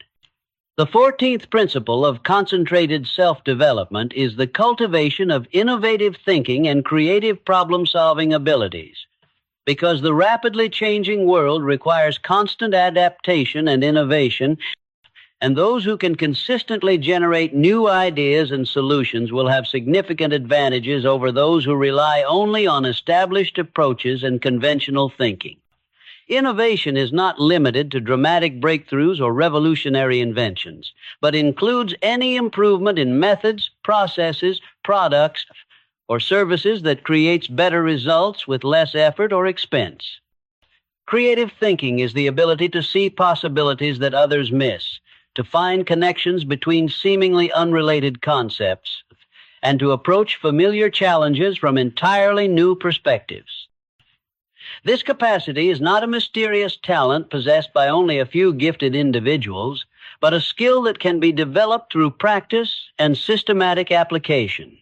The 14th principle of concentrated self-development is the cultivation of innovative thinking and creative problem-solving abilities, because the rapidly changing world requires constant adaptation and innovation, and those who can consistently generate new ideas and solutions will have significant advantages over those who rely only on established approaches and conventional thinking. Innovation is not limited to dramatic breakthroughs or revolutionary inventions, but includes any improvement in methods, processes, products, or services that creates better results with less effort or expense. Creative thinking is the ability to see possibilities that others miss, to find connections between seemingly unrelated concepts, and to approach familiar challenges from entirely new perspectives. This capacity is not a mysterious talent possessed by only a few gifted individuals, but a skill that can be developed through practice and systematic application.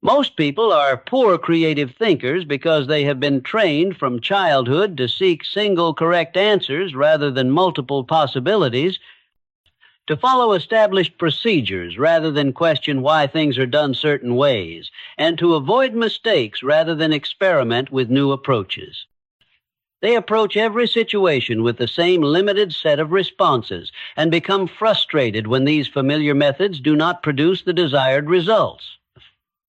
Most people are poor creative thinkers because they have been trained from childhood to seek single correct answers rather than multiple possibilities, to follow established procedures rather than question why things are done certain ways, and to avoid mistakes rather than experiment with new approaches. They approach every situation with the same limited set of responses and become frustrated when these familiar methods do not produce the desired results.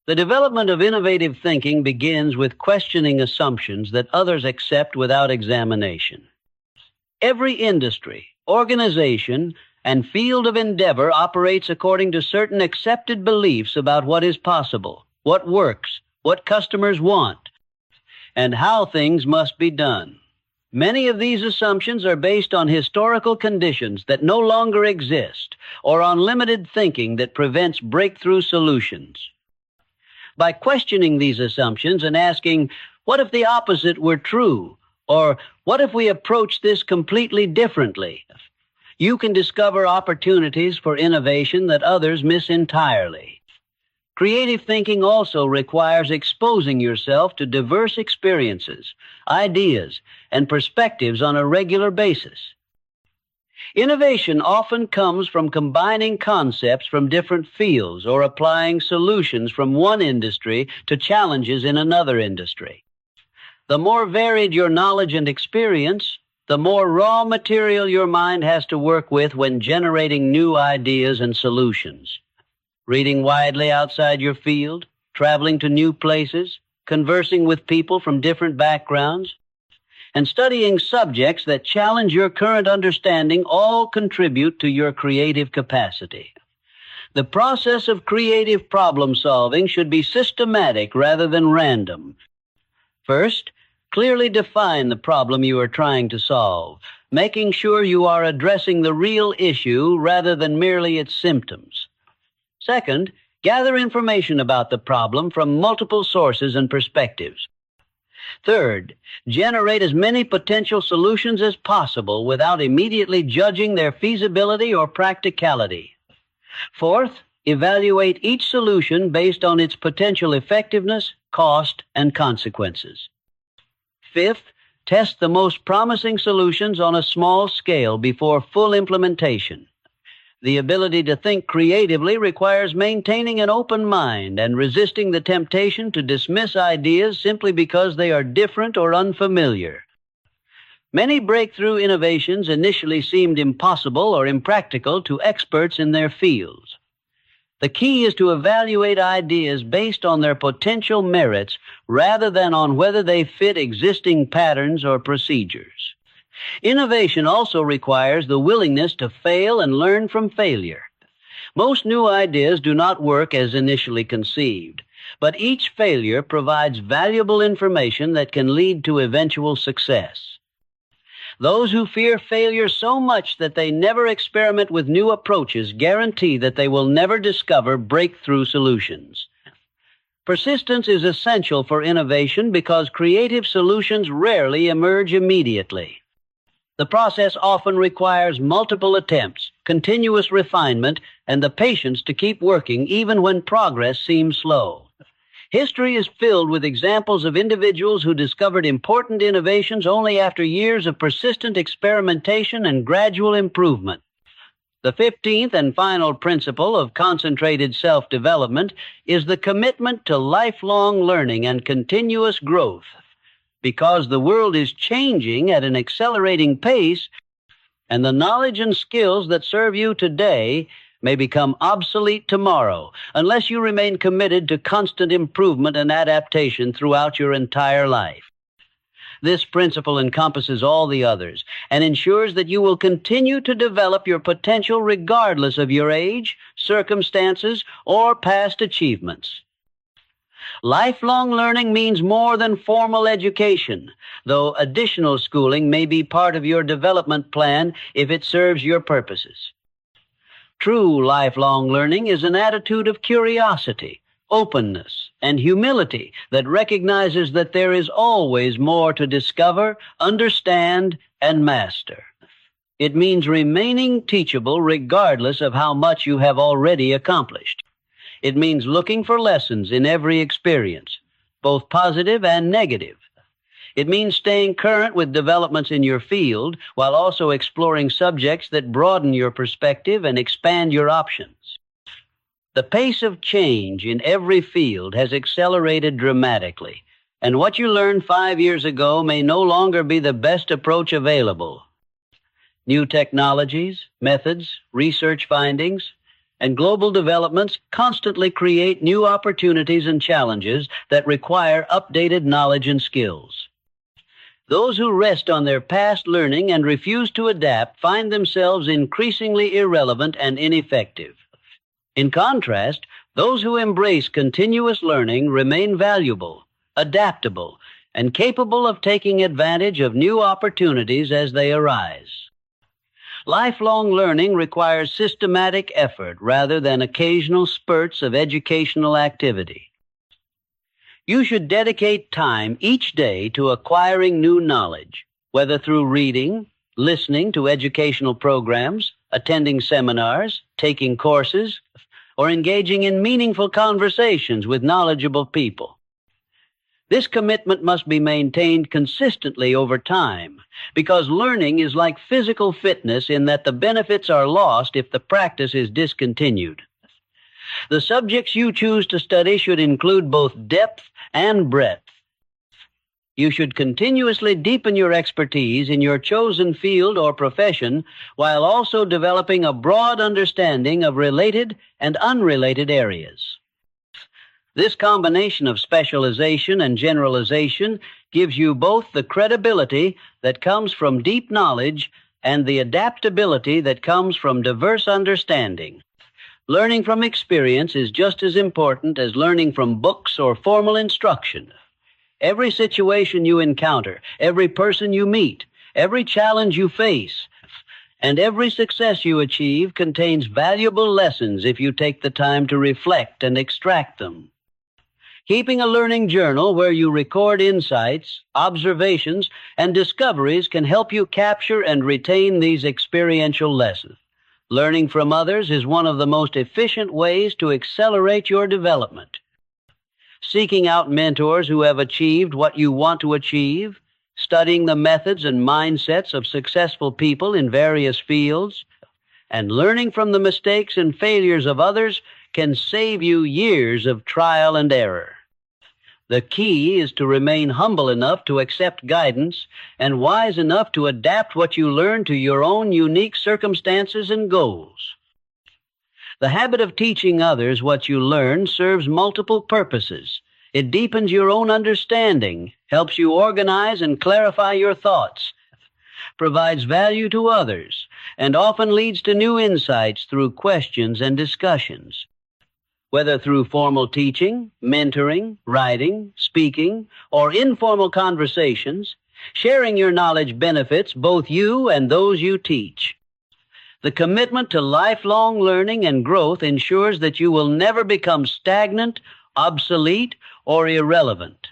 The development of innovative thinking begins with questioning assumptions that others accept without examination. Every industry, organization, and field of endeavor operates according to certain accepted beliefs about what is possible, what works, what customers want, and how things must be done. Many of these assumptions are based on historical conditions that no longer exist, or on limited thinking that prevents breakthrough solutions. By questioning these assumptions and asking, what if the opposite were true? Or what if we approach this completely differently? You can discover opportunities for innovation that others miss entirely. Creative thinking also requires exposing yourself to diverse experiences, ideas, and perspectives on a regular basis. Innovation often comes from combining concepts from different fields or applying solutions from one industry to challenges in another industry. The more varied your knowledge and experience, the more raw material your mind has to work with when generating new ideas and solutions. Reading widely outside your field, traveling to new places, conversing with people from different backgrounds, and studying subjects that challenge your current understanding all contribute to your creative capacity. The process of creative problem solving should be systematic rather than random. First, clearly define the problem you are trying to solve, making sure you are addressing the real issue rather than merely its symptoms. Second, gather information about the problem from multiple sources and perspectives. Third, generate as many potential solutions as possible without immediately judging their feasibility or practicality. Fourth, evaluate each solution based on its potential effectiveness, cost, and consequences. Fifth, test the most promising solutions on a small scale before full implementation. The ability to think creatively requires maintaining an open mind and resisting the temptation to dismiss ideas simply because they are different or unfamiliar. Many breakthrough innovations initially seemed impossible or impractical to experts in their fields. The key is to evaluate ideas based on their potential merits rather than on whether they fit existing patterns or procedures. Innovation also requires the willingness to fail and learn from failure. Most new ideas do not work as initially conceived, but each failure provides valuable information that can lead to eventual success. Those who fear failure so much that they never experiment with new approaches guarantee that they will never discover breakthrough solutions. Persistence is essential for innovation because creative solutions rarely emerge immediately. The process often requires multiple attempts, continuous refinement, and the patience to keep working even when progress seems slow. History is filled with examples of individuals who discovered important innovations only after years of persistent experimentation and gradual improvement. The 15th and final principle of concentrated self-development is the commitment to lifelong learning and continuous growth. Because the world is changing at an accelerating pace, and the knowledge and skills that serve you today may become obsolete tomorrow unless you remain committed to constant improvement and adaptation throughout your entire life. This principle encompasses all the others and ensures that you will continue to develop your potential regardless of your age, circumstances, or past achievements. Lifelong learning means more than formal education, though additional schooling may be part of your development plan if it serves your purposes. True lifelong learning is an attitude of curiosity, openness, and humility that recognizes that there is always more to discover, understand, and master. It means remaining teachable regardless of how much you have already accomplished. It means looking for lessons in every experience, both positive and negative. It means staying current with developments in your field while also exploring subjects that broaden your perspective and expand your options. The pace of change in every field has accelerated dramatically, and what you learned 5 years ago may no longer be the best approach available. New technologies, methods, research findings, and global developments constantly create new opportunities and challenges that require updated knowledge and skills. Those who rest on their past learning and refuse to adapt find themselves increasingly irrelevant and ineffective. In contrast, those who embrace continuous learning remain valuable, adaptable, and capable of taking advantage of new opportunities as they arise. Lifelong learning requires systematic effort rather than occasional spurts of educational activity. You should dedicate time each day to acquiring new knowledge, whether through reading, listening to educational programs, attending seminars, taking courses, or engaging in meaningful conversations with knowledgeable people. This commitment must be maintained consistently over time, because learning is like physical fitness in that the benefits are lost if the practice is discontinued. The subjects you choose to study should include both depth and breadth. You should continuously deepen your expertise in your chosen field or profession while also developing a broad understanding of related and unrelated areas. This combination of specialization and generalization gives you both the credibility that comes from deep knowledge and the adaptability that comes from diverse understanding. Learning from experience is just as important as learning from books or formal instruction. Every situation you encounter, every person you meet, every challenge you face, and every success you achieve contains valuable lessons if you take the time to reflect and extract them. Keeping a learning journal where you record insights, observations, and discoveries can help you capture and retain these experiential lessons. Learning from others is one of the most efficient ways to accelerate your development. Seeking out mentors who have achieved what you want to achieve, studying the methods and mindsets of successful people in various fields, and learning from the mistakes and failures of others can save you years of trial and error. The key is to remain humble enough to accept guidance and wise enough to adapt what you learn to your own unique circumstances and goals. The habit of teaching others what you learn serves multiple purposes. It deepens your own understanding, helps you organize and clarify your thoughts, provides value to others, and often leads to new insights through questions and discussions. Whether through formal teaching, mentoring, writing, speaking, or informal conversations, sharing your knowledge benefits both you and those you teach. The commitment to lifelong learning and growth ensures that you will never become stagnant, obsolete, or irrelevant.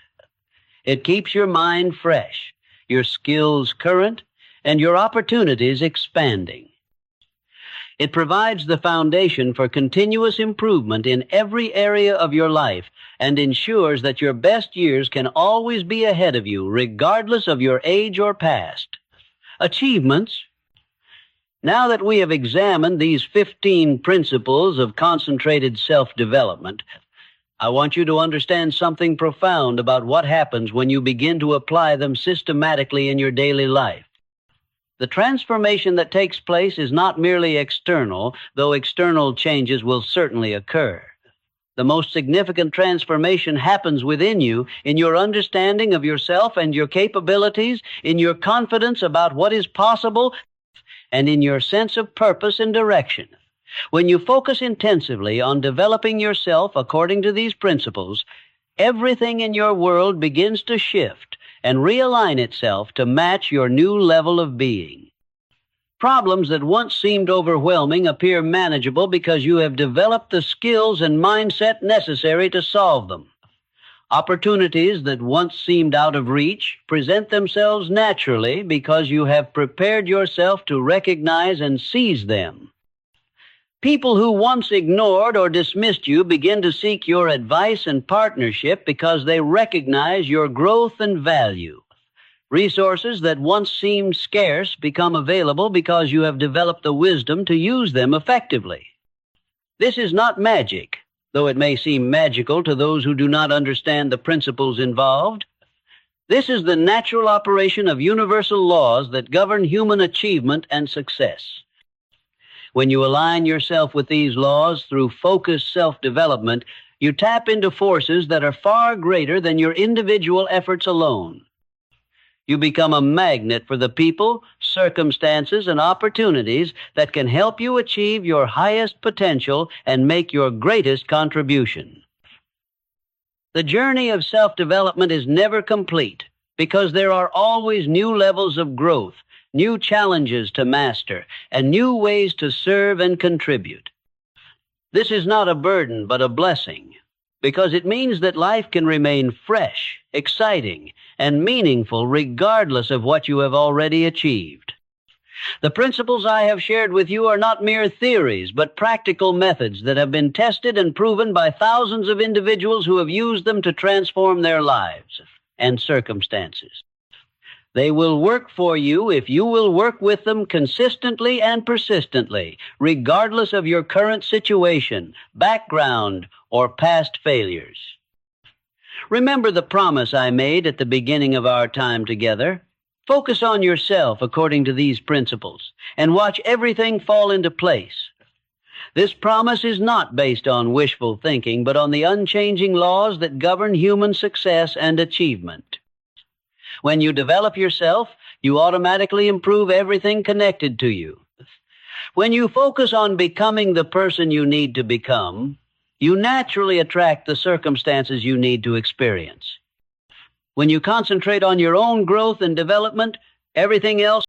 It keeps your mind fresh, your skills current, and your opportunities expanding. It provides the foundation for continuous improvement in every area of your life and ensures that your best years can always be ahead of you, regardless of your age or past. Achievements. Now that we have examined these 15 principles of concentrated self-development, I want you to understand something profound about what happens when you begin to apply them systematically in your daily life. The transformation that takes place is not merely external, though external changes will certainly occur. The most significant transformation happens within you, in your understanding of yourself and your capabilities, in your confidence about what is possible, and in your sense of purpose and direction. When you focus intensively on developing yourself according to these principles, everything in your world begins to shift and realign itself to match your new level of being. Problems that once seemed overwhelming appear manageable because you have developed the skills and mindset necessary to solve them. Opportunities that once seemed out of reach present themselves naturally because you have prepared yourself to recognize and seize them. People who once ignored or dismissed you begin to seek your advice and partnership because they recognize your growth and value. Resources that once seemed scarce become available because you have developed the wisdom to use them effectively. This is not magic, though it may seem magical to those who do not understand the principles involved. This is the natural operation of universal laws that govern human achievement and success. When you align yourself with these laws through focused self-development, you tap into forces that are far greater than your individual efforts alone. You become a magnet for the people, circumstances, and opportunities that can help you achieve your highest potential and make your greatest contribution. The journey of self-development is never complete because there are always new levels of growth, new challenges to master, and new ways to serve and contribute. This is not a burden, but a blessing, because it means that life can remain fresh, exciting, and meaningful regardless of what you have already achieved. The principles I have shared with you are not mere theories, but practical methods that have been tested and proven by thousands of individuals who have used them to transform their lives and circumstances. They will work for you if you will work with them consistently and persistently, regardless of your current situation, background, or past failures. Remember the promise I made at the beginning of our time together. Focus on yourself according to these principles, and watch everything fall into place. This promise is not based on wishful thinking, but on the unchanging laws that govern human success and achievement. When you develop yourself, you automatically improve everything connected to you. When you focus on becoming the person you need to become, you naturally attract the circumstances you need to experience. When you concentrate on your own growth and development, everything else